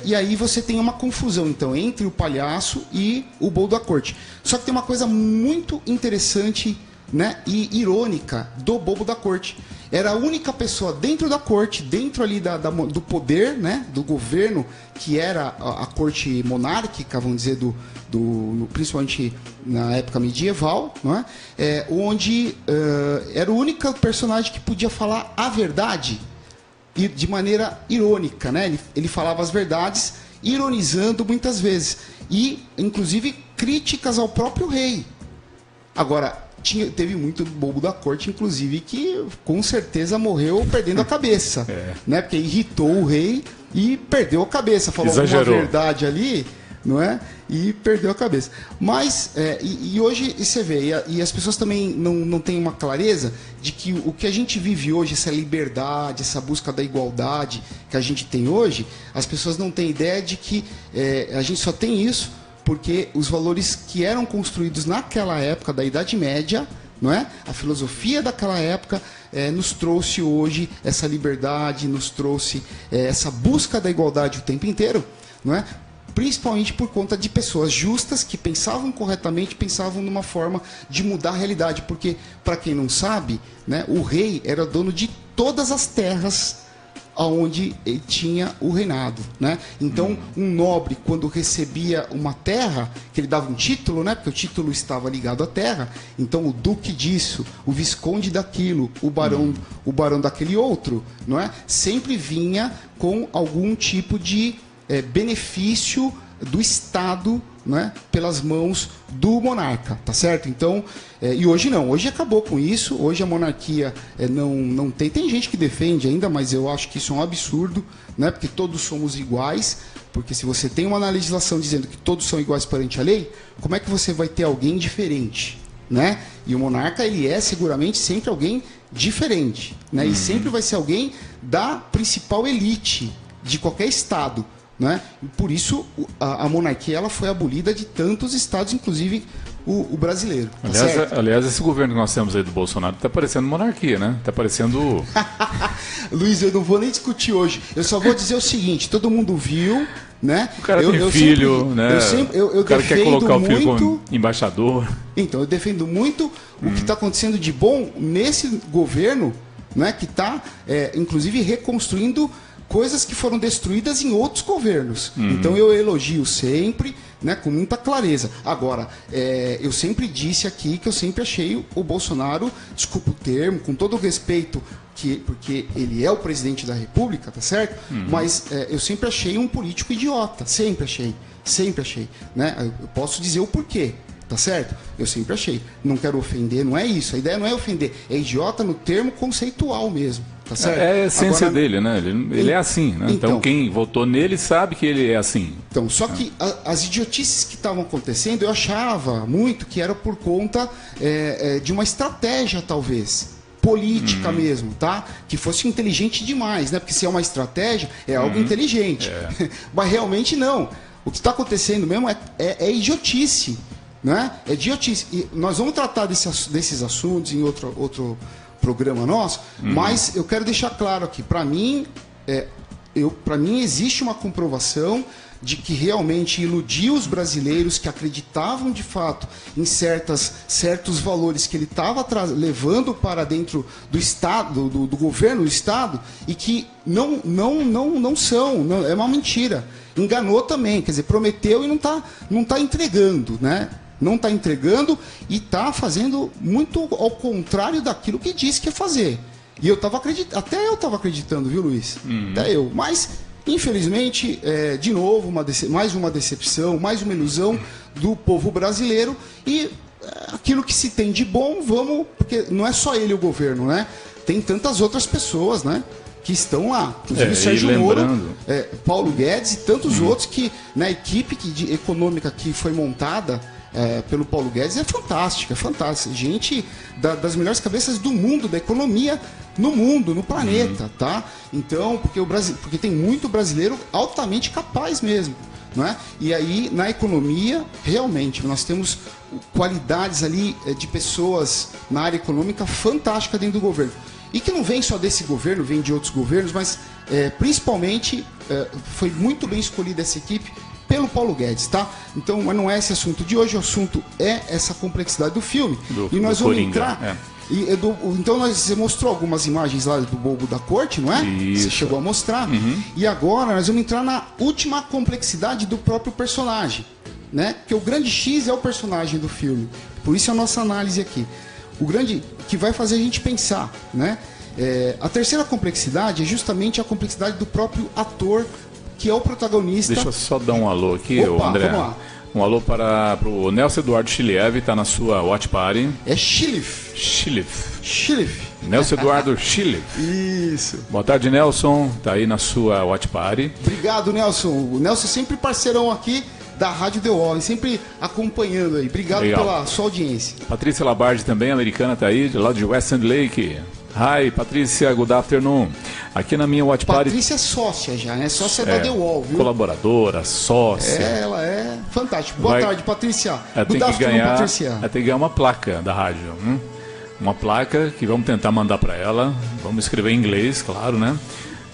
E aí você tem uma confusão então entre o palhaço e o bobo da corte. Só que tem uma coisa muito interessante, né, e irônica do bobo da corte. Era a única pessoa dentro da corte, dentro ali do poder, né, do governo, que era a corte monárquica, vamos dizer, principalmente na época medieval, não é? Onde era o único personagem que podia falar a verdade e de maneira irônica, né? Ele falava as verdades ironizando muitas vezes e, inclusive, críticas ao próprio rei. Agora, teve muito bobo da corte, inclusive, que com certeza morreu perdendo a cabeça, né? Porque irritou o rei e perdeu a cabeça, falou alguma verdade ali, não é? E perdeu a cabeça. Mas, e hoje você vê, e as pessoas também não têm uma clareza de que o que a gente vive hoje, essa liberdade, essa busca da igualdade que a gente tem hoje, as pessoas não têm ideia de que a gente só tem isso porque os valores que eram construídos naquela época da Idade Média, não é? A filosofia daquela época nos trouxe hoje essa liberdade, nos trouxe essa busca da igualdade o tempo inteiro, não é? Principalmente por conta de pessoas justas que pensavam corretamente, pensavam numa forma de mudar a realidade. Porque, para quem não sabe, né, o rei era dono de todas as terras onde ele tinha o reinado, né? Então, um nobre, quando recebia uma terra, que ele dava um título, né? Porque o título estava ligado à terra. Então, o duque disso, o visconde daquilo, o barão daquele outro, não é? Sempre vinha com algum tipo de benefício do Estado, né, pelas mãos do monarca, tá certo? Então, e hoje não, hoje acabou com isso, hoje a monarquia não tem gente que defende ainda, mas eu acho que isso é um absurdo, né, porque todos somos iguais, porque se você tem uma na legislação dizendo que todos são iguais perante a lei, como é que você vai ter alguém diferente, né? E o monarca, ele é seguramente sempre alguém diferente, né? E sempre vai ser alguém da principal elite de qualquer estado, né? E por isso a monarquia ela foi abolida de tantos estados, inclusive o brasileiro. Tá aliás, esse governo que nós temos aí do Bolsonaro está parecendo monarquia, né? Está parecendo... Luiz, eu não vou nem discutir hoje. Eu só vou dizer o seguinte, todo mundo viu, né? O cara tem filho, né? Eu o cara quer colocar o filho muito... como embaixador. Então, eu defendo muito o que está acontecendo de bom nesse governo, né? Que está, inclusive, reconstruindo coisas que foram destruídas em outros governos. Então eu elogio sempre, né, com muita clareza. Agora, eu sempre disse aqui que eu sempre achei o Bolsonaro, desculpa o termo, com todo o respeito, porque ele é o presidente da República, tá certo? Mas eu sempre achei um político idiota, sempre achei. Né? Eu posso dizer o porquê. Tá certo? Eu sempre achei. Não quero ofender, não é isso. A ideia não é ofender. É idiota no termo conceitual mesmo. Tá certo? É a essência dele, né? Ele é assim, né? Então quem votou nele sabe que ele é assim. Então, só que as idiotices que estavam acontecendo, eu achava muito que era por conta de uma estratégia, talvez. Política mesmo, tá? Que fosse inteligente demais, né? Porque se é uma estratégia, é algo inteligente. Mas realmente não. O que está acontecendo mesmo é idiotice. Né? É idiotice. E nós vamos tratar desses assuntos em outro programa nosso, mas eu quero deixar claro aqui, para mim existe uma comprovação de que realmente iludiu os brasileiros que acreditavam de fato em certos valores que ele estava levando para dentro do Estado, do governo do Estado, e que não são, é uma mentira. Enganou também, quer dizer, prometeu e não tá entregando, né? Não está entregando e está fazendo muito ao contrário daquilo que disse que ia fazer. E eu estava até eu estava acreditando, viu, Luiz? Até eu. Mas, infelizmente, de novo, mais uma decepção, mais uma ilusão do povo brasileiro. E aquilo que se tem de bom, porque não é só ele o governo, né? Tem tantas outras pessoas, né? Que estão lá, inclusive o Sérgio Moro, Paulo Guedes e tantos outros que, na equipe econômica que foi montada pelo Paulo Guedes é fantástica. Gente das melhores cabeças do mundo, da economia no mundo, no planeta, tá? Então, porque tem muito brasileiro altamente capaz mesmo, não é? E aí, na economia, realmente, nós temos qualidades ali de pessoas na área econômica fantástica dentro do governo. E que não vem só desse governo, vem de outros governos, mas principalmente foi muito bem escolhida essa equipe pelo Paulo Guedes, tá? Então, mas não é esse assunto de hoje, o assunto é essa complexidade do filme. E nós vamos entrar... Então, você mostrou algumas imagens lá do Bobo da Corte, não é? Isso. Você chegou a mostrar. E agora nós vamos entrar na última complexidade do próprio personagem, né? Porque o grande X é o personagem do filme. Por isso a nossa análise aqui. O grande que vai fazer a gente pensar, né? A terceira complexidade é justamente a complexidade do próprio ator, que é o protagonista. Deixa eu só dar um alô aqui, André. Vamos lá. Um alô para o Nelson Eduardo Chiliev, está na sua Watch Party. É Chilif. Nelson Eduardo Chiliev. Isso. Boa tarde, Nelson. Está aí na sua Watch Party. Obrigado, Nelson. O Nelson é sempre parceirão aqui, da Rádio The Wall, sempre acompanhando aí. Obrigado Legal. pela sua audiência. Patrícia Labarde também, americana, tá aí, de lá de West Sand Lake. Hi, Patrícia, good afternoon. Aqui na minha Watch Party... Patrícia é sócia já, né? Sócia da The Wall, viu? Colaboradora, sócia. Ela é fantástica. Boa tarde, Patrícia. Ela tem Good que afternoon, ganhar, Patrícia. ela tem que ganhar uma placa da rádio. Uma placa que vamos tentar mandar para ela. Vamos escrever em inglês, claro, né?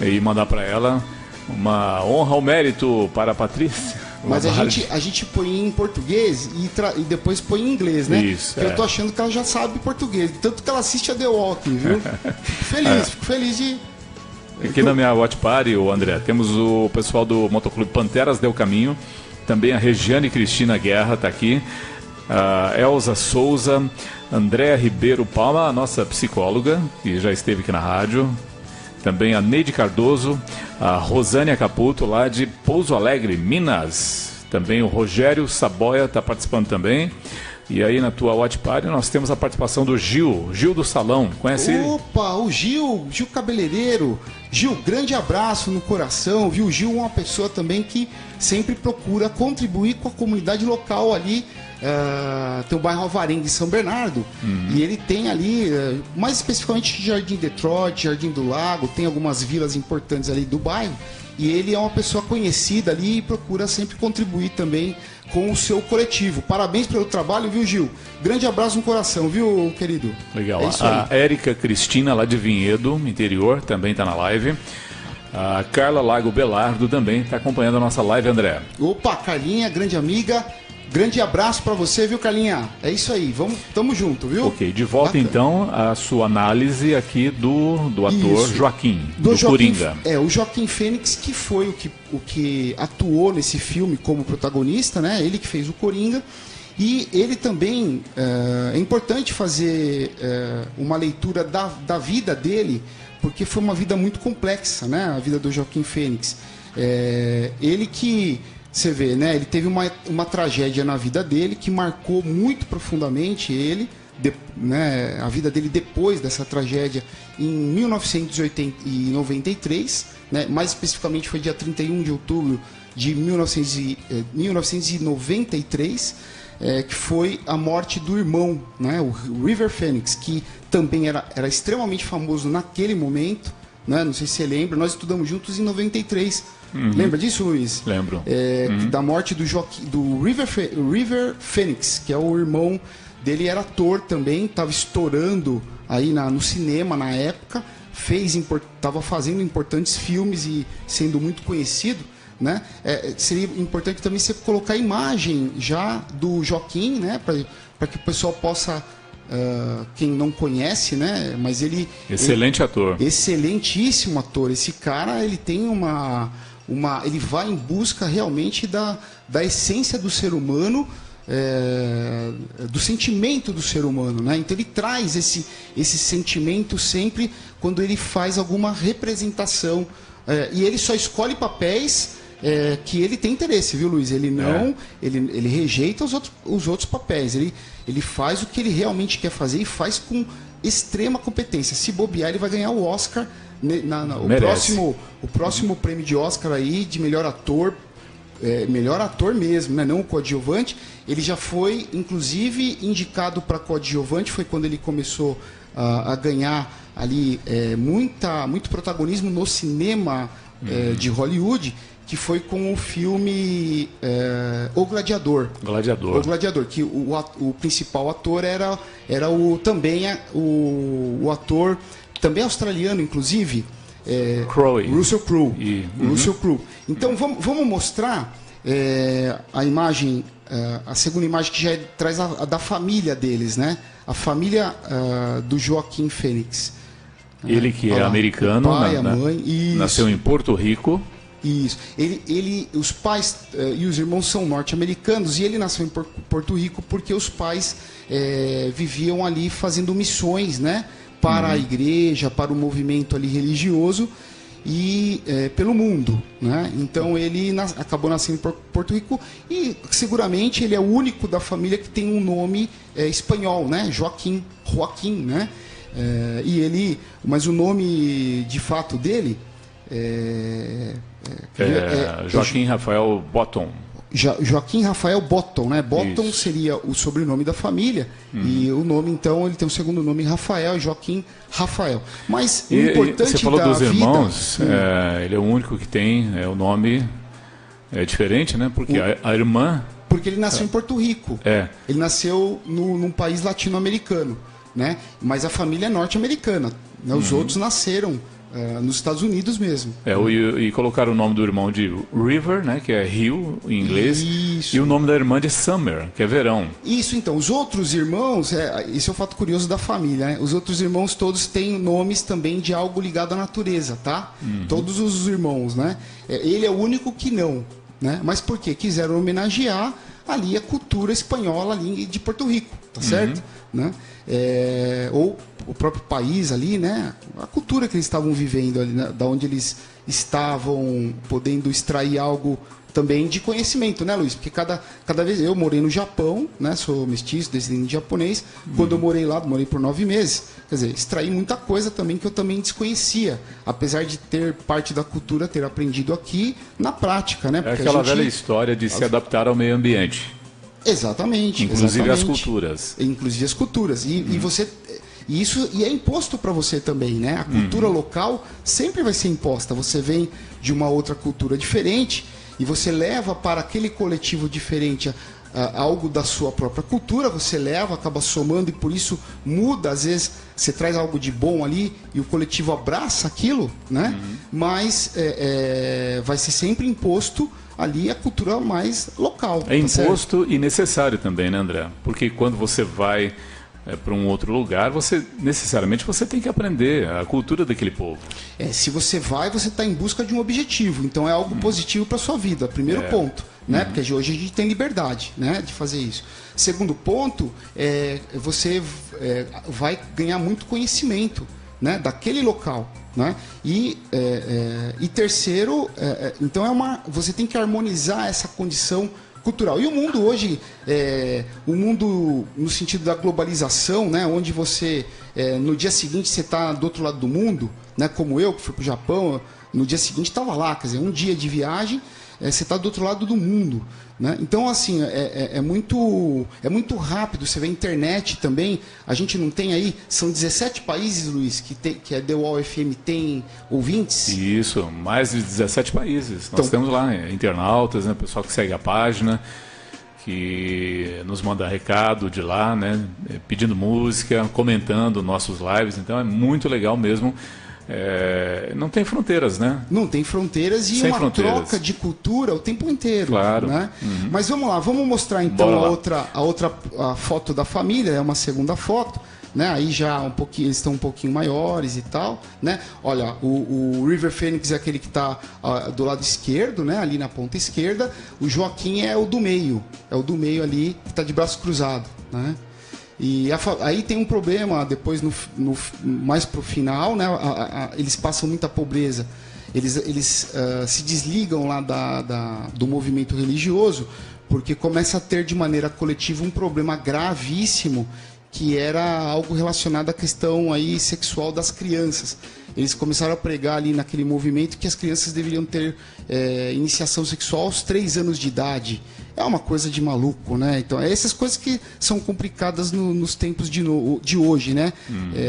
E mandar para ela uma honra ao mérito para a Patrícia. Mas a gente põe em português e depois põe em inglês, né? Isso, Porque eu tô achando que ela já sabe português. Tanto que ela assiste a The Wall aqui, viu? Fico feliz de... Aqui na minha Watch Party, o André, temos o pessoal do Motoclube Panteras Del Caminho. Também a Regiane Cristina Guerra está aqui. A Elza Souza, Andréa Ribeiro Palma, a nossa psicóloga, que já esteve aqui na rádio. Também a Neide Cardoso, a Rosânia Caputo, lá de Pouso Alegre, Minas. Também o Rogério Saboia está participando também. E aí na tua Watch Party nós temos a participação do Gil do Salão. Conhece ele? Opa, o Gil cabeleireiro. Gil, grande abraço no coração, viu? O Gil é uma pessoa também que sempre procura contribuir com a comunidade local ali. Tem o bairro Alvarenga em São Bernardo, e ele tem ali, mais especificamente Jardim Detroit, Jardim do Lago, tem algumas vilas importantes ali do bairro, e ele é uma pessoa conhecida ali e procura sempre contribuir também com o seu coletivo. Parabéns pelo trabalho, viu, Gil? Grande abraço no coração, viu, querido? Legal. É isso A aí. Érica Cristina, lá de Vinhedo, interior, também está na live. A Carla Lago Belardo também está acompanhando a nossa live, André. Opa, Carlinha, grande amiga. Grande abraço pra você, viu, Carlinha? É isso aí, tamo junto, viu? Ok, de volta Bacana. então a sua análise aqui do ator Isso. Joaquim, do Joaquim, Coringa. o Joaquim Fênix, que foi o que atuou nesse filme como protagonista, né? Ele que fez o Coringa. E ele também, é importante fazer uma leitura da vida dele, porque foi uma vida muito complexa, né? A vida do Joaquim Fênix. Ele que... Você vê, né? Ele teve uma tragédia na vida dele que marcou muito profundamente ele, né? A vida dele depois dessa tragédia em 1993, né? Mais especificamente foi dia 31 de outubro de 1993, que foi a morte do irmão, né? O River Phoenix, que também era extremamente famoso naquele momento, né? Não sei se você lembra, nós estudamos juntos em 93. Lembra disso, Luiz? Lembro. Da morte do River Phoenix, que é o irmão dele, era ator também, estava estourando aí no cinema na época, estava fazendo importantes filmes e sendo muito conhecido, né? Seria importante também você colocar a imagem já do Joaquim, né? Para que o pessoal possa... quem não conhece, né? Mas ele... Excelente ator. Excelentíssimo ator. Esse cara, ele tem ele vai em busca realmente da essência do ser humano, do sentimento do ser humano, né? Então ele traz esse sentimento sempre quando ele faz alguma representação, e ele só escolhe papéis que ele tem interesse, viu, Luiz? Ele não, ele rejeita os outros papéis. Ele faz o que ele realmente quer fazer e faz com extrema competência. Se bobear, ele vai ganhar o Oscar, o próximo prêmio de Oscar aí de melhor ator mesmo, né? Não o coadjuvante. Ele já foi, inclusive, indicado para coadjuvante, foi quando ele começou a ganhar ali muito protagonismo no cinema de Hollywood, que foi com o filme O Gladiador. O Gladiador, que o principal ator era o ator, também australiano, inclusive, Russell Crowe. Russell Crowe. Então, vamos mostrar a imagem, a segunda imagem, que já traz a da família deles, né? A família do Joaquim Fênix. Ele que é americano, o pai, a mãe, nasceu em Porto Rico. Isso. Os pais e os irmãos são norte-americanos, e ele nasceu em Porto Rico porque os pais viviam ali fazendo missões, né? Para a igreja, para o movimento ali religioso e pelo mundo, né? Então ele acabou nascendo em Porto Rico e seguramente ele é o único da família que tem um nome espanhol, né? Joaquim, né? Mas o nome de fato dele Joaquim Rafael Botton. Joaquim Rafael Botton, né? Botton Isso. seria o sobrenome da família e o nome, então, ele tem o segundo nome Rafael, Joaquim Rafael. Mas o importante você falou da dos vida, irmãos, ele é o único que tem o nome diferente, né? Porque a irmã... porque ele nasceu em Porto Rico. Ele nasceu num país latino-americano, né? Mas a família é norte-americana, né? Os outros nasceram nos Estados Unidos mesmo. E colocaram o nome do irmão de River, né? Que é rio em inglês. Isso. E o nome da irmã de Summer, que é verão. Isso, então. Os outros irmãos, esse é o fato curioso da família, né? Os outros irmãos todos têm nomes também de algo ligado à natureza, tá? Todos os irmãos, né? Ele é o único que não, né? Mas por quê? Quiseram homenagear ali a cultura espanhola ali de Porto Rico, tá certo? Né? Ou o próprio país ali, né? A cultura que eles estavam vivendo ali, né? Da onde eles estavam podendo extrair algo também de conhecimento, né, Luiz? Porque cada vez... Eu morei no Japão, né? Sou mestiço, descendente de japonês. Quando eu morei lá, morei por 9 meses. Quer dizer, extraí muita coisa também que eu também desconhecia. Apesar de ter parte da cultura, ter aprendido aqui na prática, né? Porque aquela velha história de se adaptar ao meio ambiente. Exatamente. Inclusive exatamente. as culturas. Inclusive as culturas. E você... E é imposto para você também, né? A cultura local sempre vai ser imposta. Você vem de uma outra cultura diferente e você leva para aquele coletivo diferente algo da sua própria cultura, você leva, acaba somando e por isso muda. Às vezes você traz algo de bom ali e o coletivo abraça aquilo, né? Mas vai ser sempre imposto ali a cultura mais local. É imposto certo? E necessário também, né, André? Porque quando você vai para um outro lugar, necessariamente você tem que aprender a cultura daquele povo. Se você vai, você está em busca de um objetivo. Então é algo positivo para a sua vida. Primeiro ponto, né? Porque hoje a gente tem liberdade, né, de fazer isso. Segundo ponto, você vai ganhar muito conhecimento, né, daquele local. Né? E terceiro, então você tem que harmonizar essa condição cultural. E o mundo hoje, o mundo no sentido da globalização, né, onde você, no dia seguinte você está do outro lado do mundo, né, como eu, que fui para o Japão, no dia seguinte estava lá, quer dizer, um dia de viagem, você está do outro lado do mundo. Né? Então, assim, é muito rápido. Você vê a internet também, a gente não tem aí, são 17 países, Luiz, que a The Wall FM tem ouvintes. Isso, mais de 17 países. Nós temos lá internautas, né, pessoal que segue a página, que nos manda recado de lá, né, pedindo música, comentando nossos lives. Então é muito legal mesmo. Não tem fronteiras, né? Não tem fronteiras e uma troca de cultura o tempo inteiro. Claro. Né? Mas vamos lá, vamos mostrar então a foto da família, é uma segunda foto, né? Aí já eles estão um pouquinho maiores e tal, né? Olha, o River Phoenix é aquele que está do lado esquerdo, né? Ali na ponta esquerda. O Joaquim é o do meio ali, que está de braço cruzado, né? E aí tem um problema depois mais pro final, né? Eles passam muita pobreza, eles se desligam lá do movimento religioso, porque começa a ter de maneira coletiva um problema gravíssimo, que era algo relacionado à questão aí sexual das crianças. Eles começaram a pregar ali naquele movimento que as crianças deveriam ter iniciação sexual aos 3 anos de idade. É uma coisa de maluco, né? Então, essas coisas que são complicadas nos tempos de hoje, né?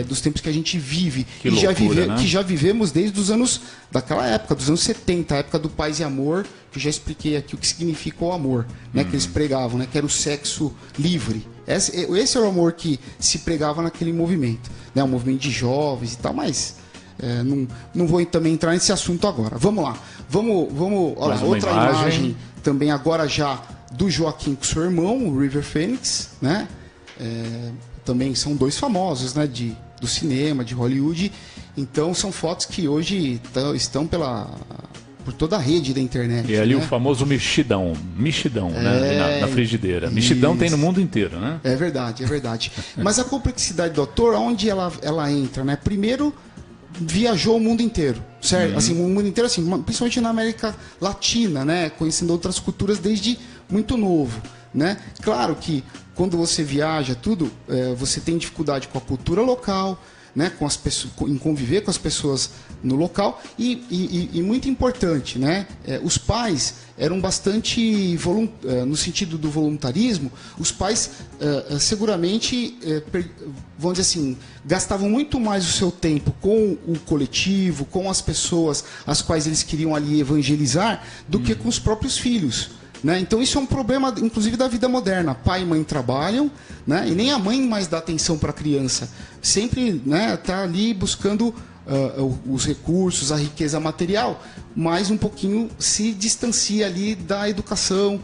Dos tempos que a gente vive. Que loucura, né? Que já vivemos desde os anos, daquela época, dos anos 70, a época do Paz e Amor, que eu já expliquei aqui o que significa o amor, né? Que eles pregavam, né? Que era o sexo livre. Esse era o amor que se pregava naquele movimento, né? Um movimento de jovens e tal, mas não vou também entrar nesse assunto agora. Vamos lá. Olha, outra imagem também agora já do Joaquim com seu irmão, o River Phoenix, né? Também são 2 famosos, né? Do cinema, de Hollywood. Então são fotos que hoje estão por toda a rede da internet. E ali, né? O famoso mexidão, né? Na frigideira. Mexidão tem no mundo inteiro, né? É verdade. Mas a complexidade do autor, onde ela entra, né? Primeiro, viajou o mundo inteiro, certo? Assim, o mundo inteiro, assim, principalmente na América Latina, né? Conhecendo outras culturas desde muito novo, né? Claro que quando você viaja tudo, você tem dificuldade com a cultura local, né, com as pessoas, em conviver com as pessoas no local. E muito importante, né, os pais eram bastante, no sentido do voluntarismo, os pais seguramente, vamos dizer assim, gastavam muito mais o seu tempo com o coletivo, com as pessoas as quais eles queriam ali evangelizar, do que com os próprios filhos. Né? Então isso é um problema, inclusive, da vida moderna. Pai e mãe trabalham, né? E nem a mãe mais dá atenção para a criança. Sempre, né, tá ali buscando os recursos, a riqueza material, mas um pouquinho se distancia ali da educação,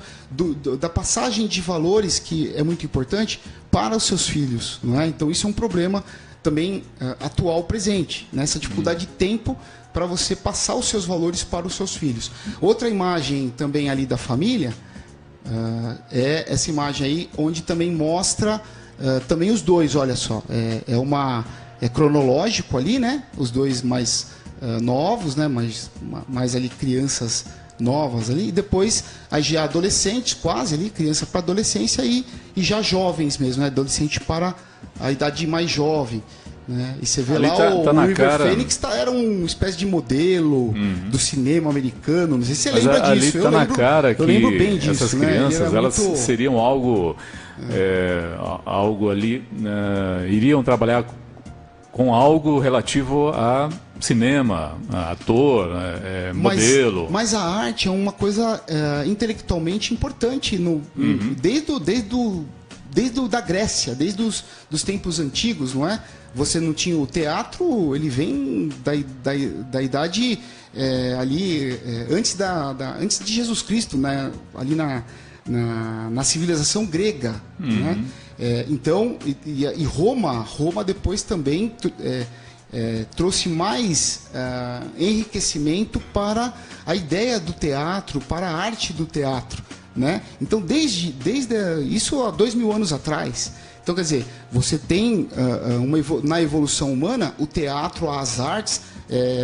da passagem de valores, que é muito importante, para os seus filhos. Não é? Então isso é um problema também atual, presente, né? Essa dificuldade de tempo para você passar os seus valores para os seus filhos. Outra imagem também ali da família é essa imagem aí, onde também mostra também os dois, olha só, é cronológico ali, né? Os dois mais novos, né? Mais ali crianças novas ali, e depois aí já adolescentes, quase ali, criança para adolescência e já jovens mesmo, né? Adolescente para a idade mais jovem. Né? E você vê ali lá o River Phoenix era uma espécie de modelo do cinema americano. Não sei se você lembra disso. Ali na cara que eu lembro bem disso, essas crianças, elas seriam algo ali, iriam trabalhar com algo relativo a cinema, a ator, modelo. Mas a arte é uma coisa intelectualmente importante desde da Grécia, desde os tempos antigos, não é? Você não tinha o teatro, ele vem da idade ali antes de Jesus Cristo, né? Ali na civilização grega, né? Então, e Roma depois também trouxe mais enriquecimento para a ideia do teatro, para a arte do teatro, né? Então, desde isso há 2000 anos atrás. Então, quer dizer, você tem na evolução humana o teatro, as artes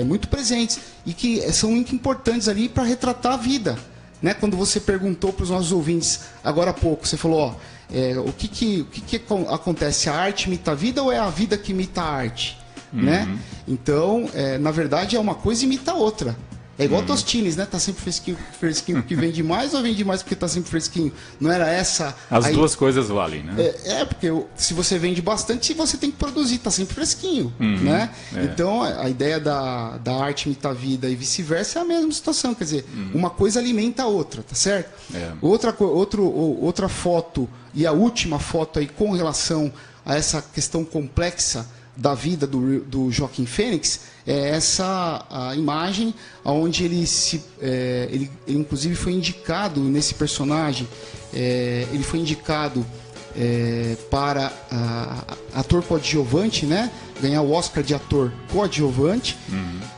muito presentes e que são muito importantes ali para retratar a vida, né? Quando você perguntou para os nossos ouvintes agora há pouco, você falou, o que acontece? A arte imita a vida ou é a vida que imita a arte? Né? Então, na verdade, uma coisa imita a outra. É igual Tostines, né? Tá sempre fresquinho porque vende mais ou vende mais porque tá sempre fresquinho? Não era essa... As duas coisas valem, né? Porque se você vende bastante, você tem que produzir, tá sempre fresquinho, né? Então, a ideia da arte imitar a vida e vice-versa é a mesma situação. Quer dizer, uma coisa alimenta a outra, tá certo? Outra foto, e a última foto aí com relação a essa questão complexa da vida do Joaquim Fênix, é essa a imagem onde ele inclusive foi indicado nesse personagem, ele foi indicado para ator coadjuvante, né? Ganhar o Oscar de ator coadjuvante,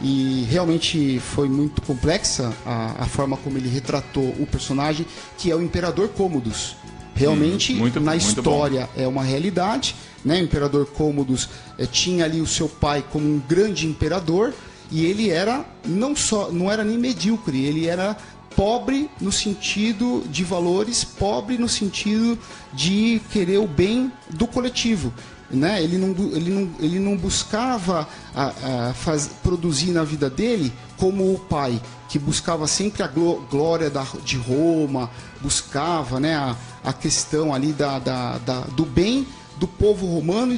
e realmente foi muito complexa a forma como ele retratou o personagem, que é o Imperador Cômodos. Realmente, na história, é uma realidade, né? O Imperador Cômodos tinha ali o seu pai como um grande imperador, e ele era não era nem medíocre, ele era pobre no sentido de valores, pobre no sentido de querer o bem do coletivo, né? Ele não buscava produzir na vida dele como o pai, que buscava sempre a glória de Roma, buscava, né, a questão ali do bem do povo romano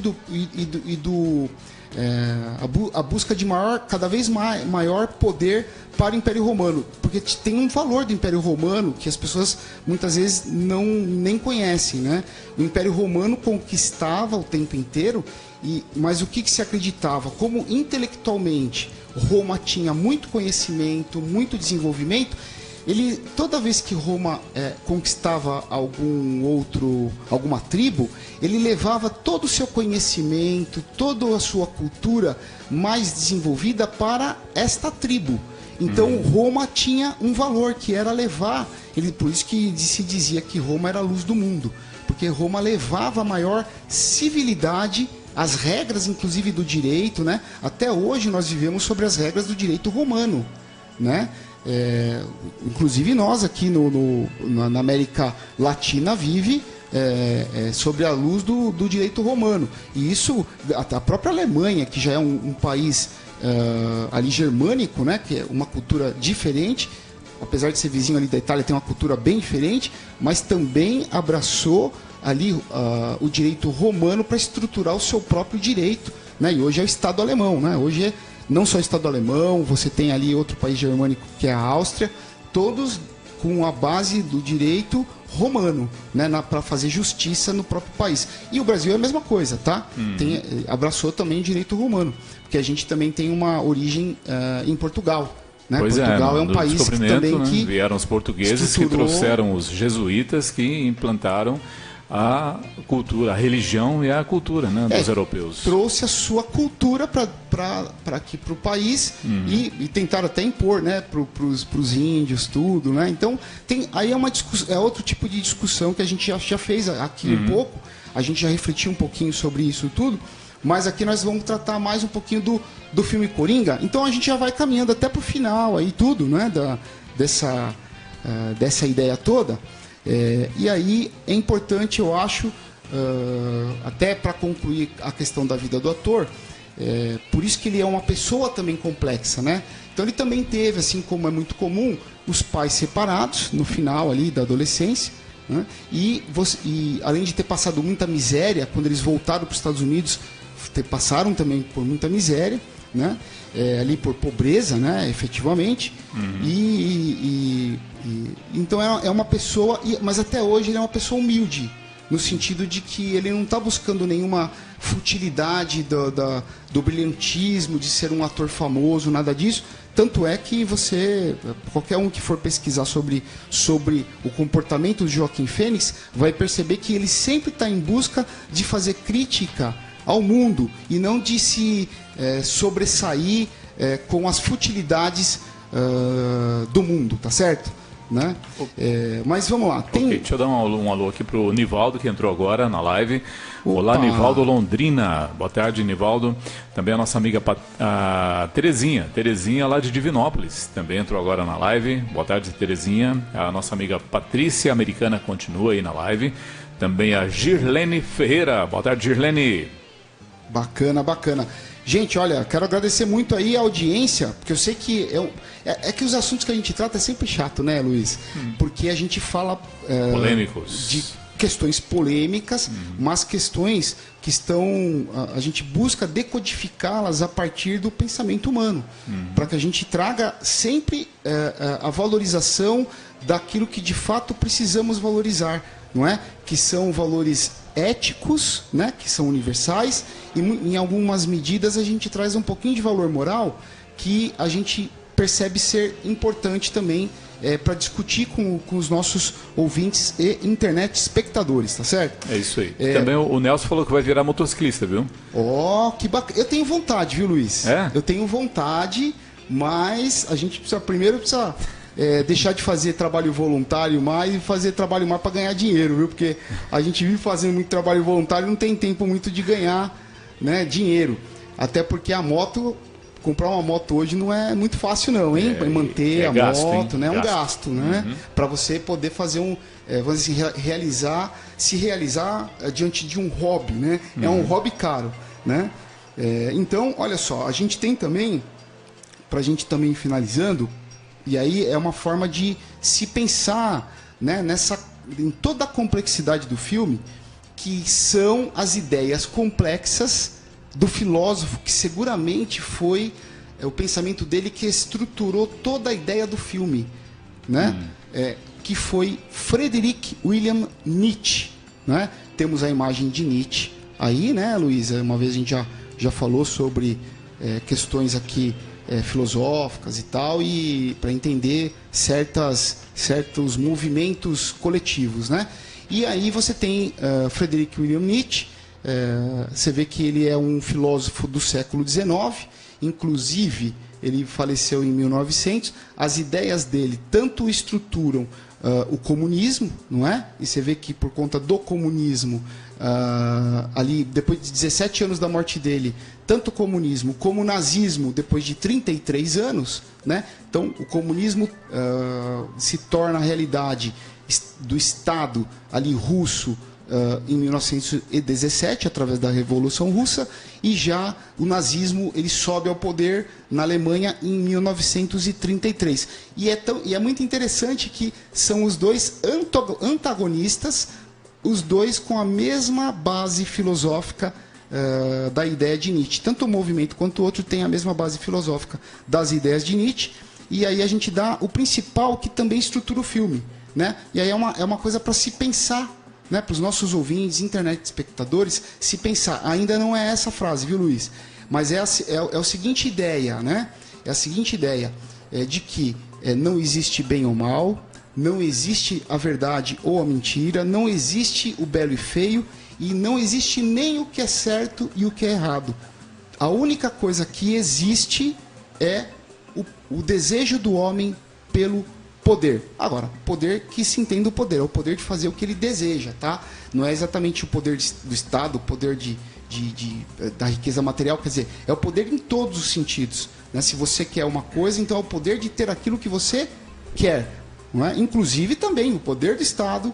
a busca de cada vez maior poder para o Império Romano, porque tem um valor do Império Romano que as pessoas muitas vezes nem conhecem, né? O Império Romano conquistava o tempo inteiro, mas o que se acreditava? Como intelectualmente Roma tinha muito conhecimento, muito desenvolvimento, toda vez que Roma conquistava alguma tribo, ele levava todo o seu conhecimento, toda a sua cultura mais desenvolvida para esta tribo. Então Roma tinha um valor que era levar, por isso que se dizia que Roma era a luz do mundo, porque Roma levava a maior civilidade, as regras inclusive do direito, né? Até hoje nós vivemos sobre as regras do direito romano, né? Inclusive nós aqui na América Latina vive sobre a luz do direito romano. E isso, a própria Alemanha, que já é um país ali germânico, né, que é uma cultura diferente, apesar de ser vizinho ali da Itália, tem uma cultura bem diferente, mas também abraçou ali o direito romano para estruturar o seu próprio direito, né? E hoje é o Estado alemão, né? Hoje é não só o Estado alemão, você tem ali outro país germânico que é a Áustria, todos com a base do direito romano, né? Para fazer justiça no próprio país. E o Brasil é a mesma coisa, tá? Abraçou também o direito romano, porque a gente também tem uma origem em Portugal. Né? Pois Portugal é um país que também que vieram os portugueses que trouxeram os jesuítas que implantaram a cultura, a religião e a cultura, né, dos europeus. Trouxe a sua cultura para aqui para o país e tentaram até impor, né, para os índios tudo, né? Então aí é outro tipo de discussão que a gente já fez aqui um pouco. A gente já refletiu um pouquinho sobre isso tudo. Mas aqui nós vamos tratar mais um pouquinho do filme Coringa. Então a gente já vai caminhando até para o final aí tudo, né? Dessa ideia toda. E aí é importante, eu acho, até para concluir a questão da vida do ator, por isso que ele é uma pessoa também complexa, né? Então ele também teve, assim como é muito comum, os pais separados no final ali da adolescência. Né? E além de ter passado muita miséria, quando eles voltaram para os Estados Unidos, passaram também por muita miséria, né? Ali por pobreza, né? Efetivamente. Então é uma pessoa, mas até hoje ele é uma pessoa humilde, no sentido de que ele não está buscando nenhuma futilidade do brilhantismo, de ser um ator famoso, nada disso. Tanto é que qualquer um que for pesquisar sobre o comportamento de Joaquim Fênix, vai perceber que ele sempre está em busca de fazer crítica ao mundo e não de se sobressair com as futilidades do mundo, tá certo? Né? Mas vamos lá. Deixa eu dar um alô aqui pro Nivaldo, que entrou agora na live. Olá, Nivaldo Londrina. Boa tarde, Nivaldo. Também a nossa amiga Terezinha lá de Divinópolis, também entrou agora na live. Boa tarde, Terezinha. A nossa amiga Patrícia Americana continua aí na live. Também a Girlene Ferreira. Boa tarde, Girlene. Bacana, bacana. Gente, olha, quero agradecer muito aí a audiência, porque eu sei que que os assuntos que a gente trata é sempre chato, né, Luiz? Porque a gente fala polêmicos, de questões polêmicas, mas questões que a gente busca decodificá-las a partir do pensamento humano, para que a gente traga sempre a valorização daquilo que de fato precisamos valorizar, não é? Que são valores éticos, né, que são universais, e em algumas medidas a gente traz um pouquinho de valor moral que a gente percebe ser importante também para discutir com os nossos ouvintes e internet espectadores, tá certo? É isso aí. Também o Nelson falou que vai virar motociclista, viu? Que bacana. Eu tenho vontade, viu, Luiz? Eu tenho vontade, mas a gente precisa deixar de fazer trabalho voluntário mais e fazer trabalho mais para ganhar dinheiro, viu? Porque a gente vive fazendo muito trabalho voluntário e não tem tempo muito de ganhar, né, dinheiro. Até porque comprar uma moto hoje não é muito fácil não, hein? Manter a moto, né? É um gasto, né? Para você poder fazer vamos dizer, se realizar diante de um hobby, né? É um hobby caro, né? Então, olha só, a gente tem também, para a gente também finalizando, e aí é uma forma de se pensar, né, em toda a complexidade do filme, que são as ideias complexas do filósofo, que seguramente foi o pensamento dele que estruturou toda a ideia do filme, né? Que foi Friedrich Wilhelm Nietzsche, né? Temos a imagem de Nietzsche aí, né, Luísa? Uma vez a gente já falou sobre questões aqui filosóficas e tal, e para entender certos movimentos coletivos, né? E aí você tem Friedrich Wilhelm Nietzsche. Você vê que ele é um filósofo do século XIX, inclusive ele faleceu em 1900. As ideias dele tanto estruturam o comunismo, não é? E você vê que por conta do comunismo, ali depois de 17 anos da morte dele, tanto o comunismo como o nazismo depois de 33 anos, né? Então o comunismo se torna a realidade do Estado ali russo, em 1917, através da Revolução Russa, e já o nazismo ele sobe ao poder na Alemanha em 1933. E é muito interessante que são os dois antagonistas, os dois com a mesma base filosófica da ideia de Nietzsche. Tanto o movimento quanto o outro tem a mesma base filosófica das ideias de Nietzsche, e aí a gente dá o principal que também estrutura o filme, né? E aí é uma coisa para se pensar, né, para os nossos ouvintes, internet espectadores, se pensar. Ainda não é essa frase, viu, Luiz? Mas é a seguinte ideia, né? É a seguinte ideia, de que não existe bem ou mal, não existe a verdade ou a mentira, não existe o belo e feio, e não existe nem o que é certo e o que é errado. A única coisa que existe é o desejo do homem pelo poder. Agora, poder que se entenda o poder, é o poder de fazer o que ele deseja, tá? Não é exatamente o poder do Estado, o poder da riqueza material, quer dizer, é o poder em todos os sentidos, né? Se você quer uma coisa, então é o poder de ter aquilo que você quer, não é? Inclusive também o poder do Estado,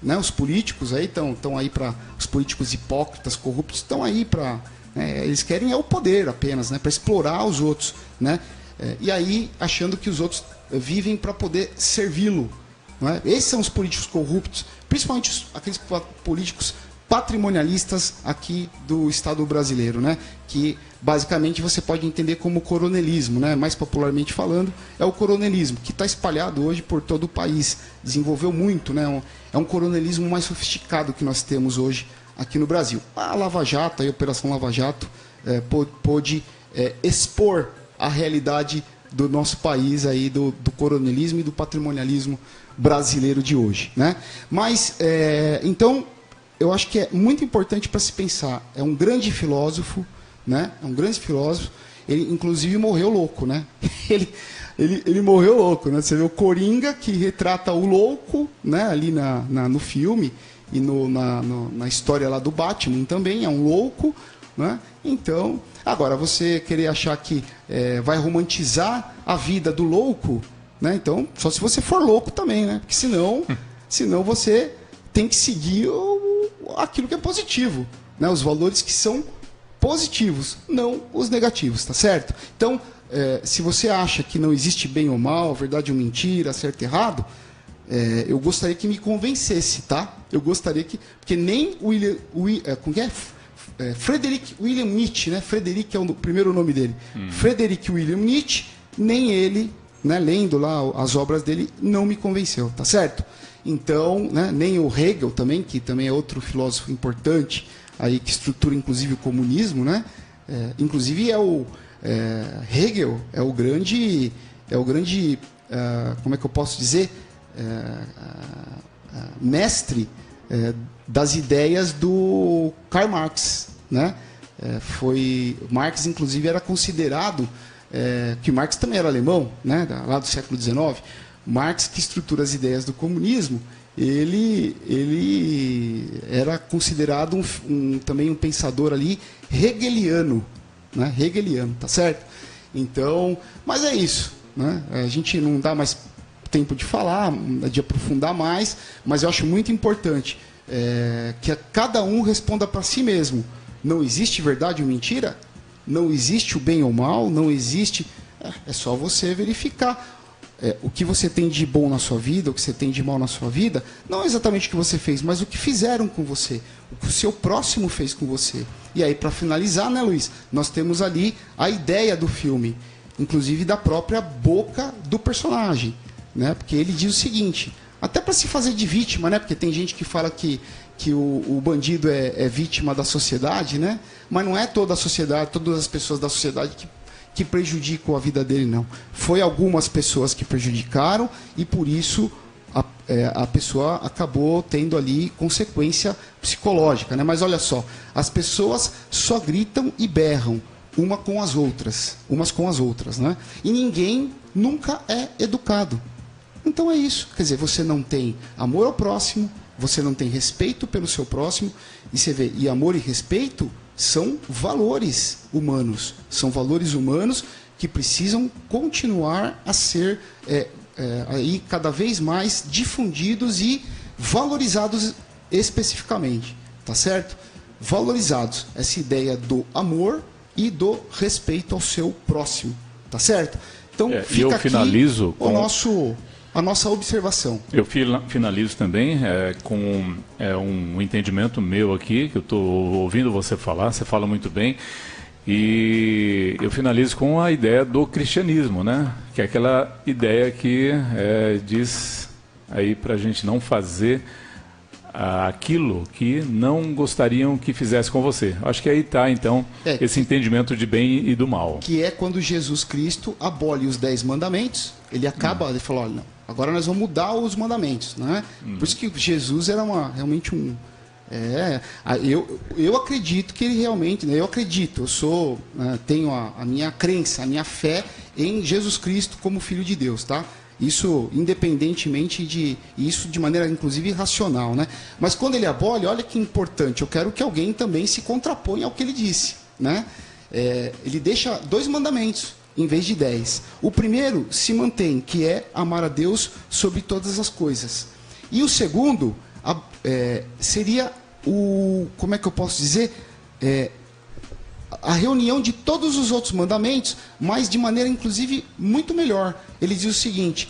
né? Os políticos aí estão aí para, os políticos hipócritas, corruptos, estão aí para, né? Eles querem o poder apenas, né? Para explorar os outros, né? E aí achando que os outros vivem para poder servi-lo, não é? Esses são os políticos corruptos, principalmente aqueles políticos patrimonialistas aqui do Estado brasileiro, né? Que basicamente você pode entender como coronelismo, né? Mais popularmente falando, é o coronelismo, que está espalhado hoje por todo o país, desenvolveu muito, né? É um coronelismo mais sofisticado que nós temos hoje aqui no Brasil. A Lava Jato, a Operação Lava Jato, pôde expor a realidade do nosso país aí, do coronelismo e do patrimonialismo brasileiro de hoje, né? Mas, então, eu acho que é muito importante para se pensar. É um grande filósofo, né? É um grande filósofo. Ele, inclusive, morreu louco, né? Ele morreu louco, né? Você vê o Coringa, que retrata o louco, né? Ali no filme e na história lá do Batman também, é um louco, né? Então, agora, você querer achar que vai romantizar a vida do louco, né? Então, só se você for louco também, né? Porque senão você tem que seguir aquilo que é positivo, né? Os valores que são positivos, não os negativos, tá certo? Então, se você acha que não existe bem ou mal, verdade ou mentira, certo e errado, eu gostaria que me convencesse, tá? Eu gostaria que... Porque nem como que é? Frederick William Nietzsche, né? Frederick é o primeiro nome dele. Frederick William Nietzsche, nem ele, né, lendo lá as obras dele, não me convenceu, tá certo? Então, né, nem o Hegel também, que também é outro filósofo importante, aí que estrutura inclusive o comunismo, né? Inclusive Hegel é o grande, como é que eu posso dizer, mestre das ideias do Karl Marx, né? Marx, inclusive, era considerado, que Marx também era alemão, né? Lá do século XIX. Marx, que estrutura as ideias do comunismo, ele era considerado também um pensador ali hegeliano, né? Hegeliano, tá certo? Então, mas é isso, né? A gente não dá mais tempo de falar, de aprofundar mais, mas eu acho muito importante que cada um responda para si mesmo. Não existe verdade ou mentira, não existe o bem ou mal, não existe... É só você verificar o que você tem de bom na sua vida, o que você tem de mal na sua vida, não exatamente o que você fez, mas o que fizeram com você, o que o seu próximo fez com você. E aí, para finalizar, né, Luiz, nós temos ali a ideia do filme, inclusive da própria boca do personagem, né? Porque ele diz o seguinte, até para se fazer de vítima, né? Porque tem gente que fala que o bandido é vítima da sociedade, né? Mas não é toda a sociedade, todas as pessoas da sociedade que prejudicam a vida dele, não. Foi algumas pessoas que prejudicaram e por isso a pessoa acabou tendo ali consequência psicológica, né? Mas olha só, as pessoas só gritam e berram umas com as outras, né? E ninguém nunca é educado. Então é isso. Quer dizer, você não tem amor ao próximo, você não tem respeito pelo seu próximo, e você vê, e amor e respeito são valores humanos. São valores humanos que precisam continuar a ser aí cada vez mais difundidos e valorizados especificamente, tá certo? Valorizados, essa ideia do amor e do respeito ao seu próximo, tá certo? Então, fica eu aqui finalizo a nossa observação. Eu finalizo também com um entendimento meu aqui, que eu estou ouvindo você falar, você fala muito bem, e eu finalizo com a ideia do cristianismo, né? Que é aquela ideia que diz aí para a gente não fazer aquilo que não gostariam que fizesse com você. Acho que aí está, então, esse entendimento de bem e do mal. Que é quando Jesus Cristo abole os 10 mandamentos, ele acaba, ele fala, olha, não, agora nós vamos mudar os mandamentos, né? Por isso que Jesus era realmente um... eu acredito que ele realmente, né, eu sou, tenho a minha crença, a minha fé em Jesus Cristo como Filho de Deus, tá? Isso independentemente isso de maneira inclusive racional, né? Mas quando ele abole, olha que importante, eu quero que alguém também se contraponha ao que ele disse, né? Ele deixa 2 mandamentos em vez de 10. O primeiro se mantém, que é amar a Deus sobre todas as coisas. E o segundo seria como é que eu posso dizer? A reunião de todos os outros mandamentos, mas de maneira inclusive muito melhor. Ele diz o seguinte: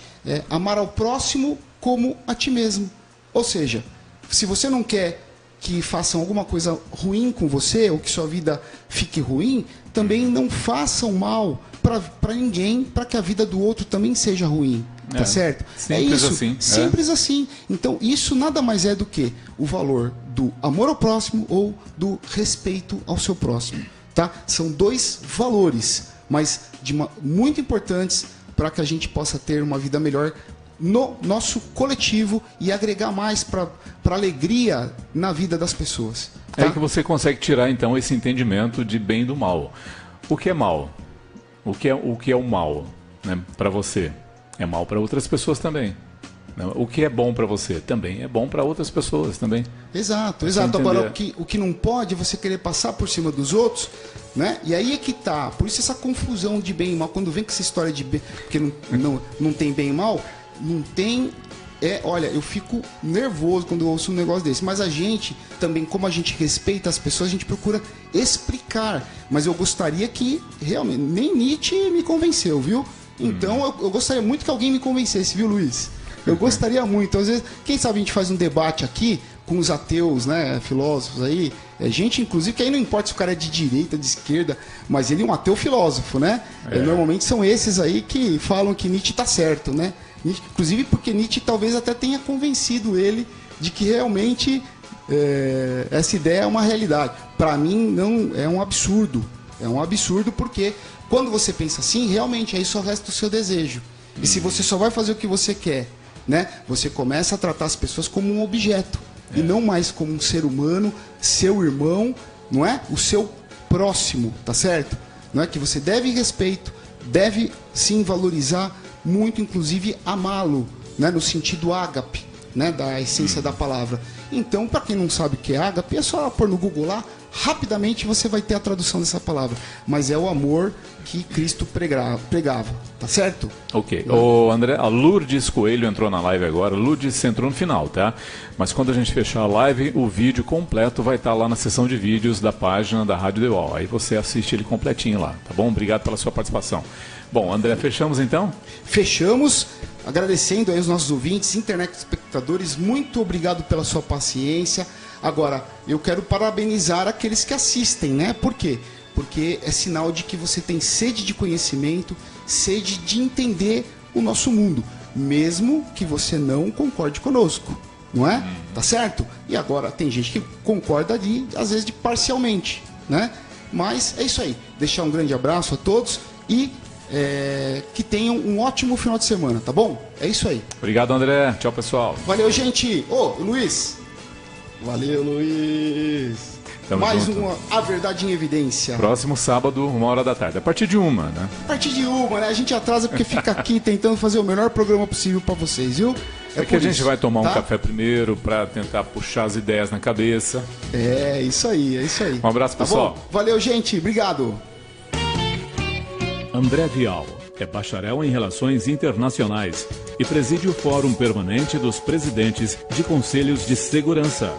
amar ao próximo como a ti mesmo. Ou seja, se você não quer que façam alguma coisa ruim com você, ou que sua vida fique ruim, também não façam mal para ninguém, para que a vida do outro também seja ruim. Tá certo? Simples assim. Simples assim. Então, isso nada mais é do que o valor do amor ao próximo ou do respeito ao seu próximo. Tá? São 2 valores, mas muito importantes para que a gente possa ter uma vida melhor no nosso coletivo e agregar mais para a alegria na vida das pessoas. Tá? É aí que você consegue tirar, então, esse entendimento de bem e do mal. O que é mal? O que é o mal, né, para você? É mal para outras pessoas também. O que é bom para você também é bom para outras pessoas também. Exato. Agora, o que não pode é você querer passar por cima dos outros, né? E aí é que tá. Por isso essa confusão de bem e mal. Quando vem com essa história de bem, porque não tem bem e mal, não tem... olha, eu fico nervoso quando eu ouço um negócio desse. Mas a gente, também, como a gente respeita as pessoas, a gente procura explicar. Mas eu gostaria que, realmente, nem Nietzsche me convenceu, viu? Então, eu gostaria muito que alguém me convencesse, viu, Luiz? Eu gostaria muito. Às vezes, quem sabe a gente faz um debate aqui com os ateus, né, filósofos aí. Gente, inclusive, que aí não importa se o cara é de direita, de esquerda, mas ele é um ateu filósofo, né? Normalmente são esses aí que falam que Nietzsche está certo, né? Inclusive porque Nietzsche talvez até tenha convencido ele de que realmente essa ideia é uma realidade. Para mim, não é um absurdo. É um absurdo porque quando você pensa assim, realmente aí só resta o seu desejo. E se você só vai fazer o que você quer, né, você começa a tratar as pessoas como um objeto e não mais como um ser humano, seu irmão, não é? O seu próximo, tá certo? Não é que você deve respeito, deve sim valorizar muito, inclusive amá-lo, né, no sentido ágape, né, da essência da palavra. Então, para quem não sabe o que é ágape, é só pôr no Google lá, rapidamente você vai ter a tradução dessa palavra. Mas é o amor que Cristo pregava, tá certo? Ok. O André, a Lourdes Coelho entrou na live agora. Lourdes entrou no final, tá? Mas quando a gente fechar a live, o vídeo completo vai estar lá na seção de vídeos da página da Rádio The Wall. Aí você assiste ele completinho lá, tá bom? Obrigado pela sua participação. Bom, André, fechamos então? Fechamos, agradecendo aí os nossos ouvintes, internet espectadores, muito obrigado pela sua paciência. Agora, eu quero parabenizar aqueles que assistem, né? Por quê? Porque é sinal de que você tem sede de conhecimento, sede de entender o nosso mundo, mesmo que você não concorde conosco, não é? Tá certo? E agora, tem gente que concorda ali, às vezes parcialmente, né? Mas é isso aí. Deixar um grande abraço a todos e que tenham um ótimo final de semana, tá bom? É isso aí. Obrigado, André. Tchau, pessoal. Valeu, gente. Luiz. Valeu, Luiz. Tamo mais junto. uma A Verdade em Evidência. Próximo sábado, 1h da tarde. A partir de 1h, né? A partir de 1h, né? A gente atrasa porque fica aqui tentando fazer o melhor programa possível pra vocês, viu? É que a gente vai tomar um café primeiro pra tentar puxar as ideias na cabeça. É isso aí, é isso aí. Um abraço, pessoal. Tá bom? Valeu, gente. Obrigado. André Vial, É bacharel em Relações Internacionais e preside o Fórum Permanente dos Presidentes de Conselhos de Segurança.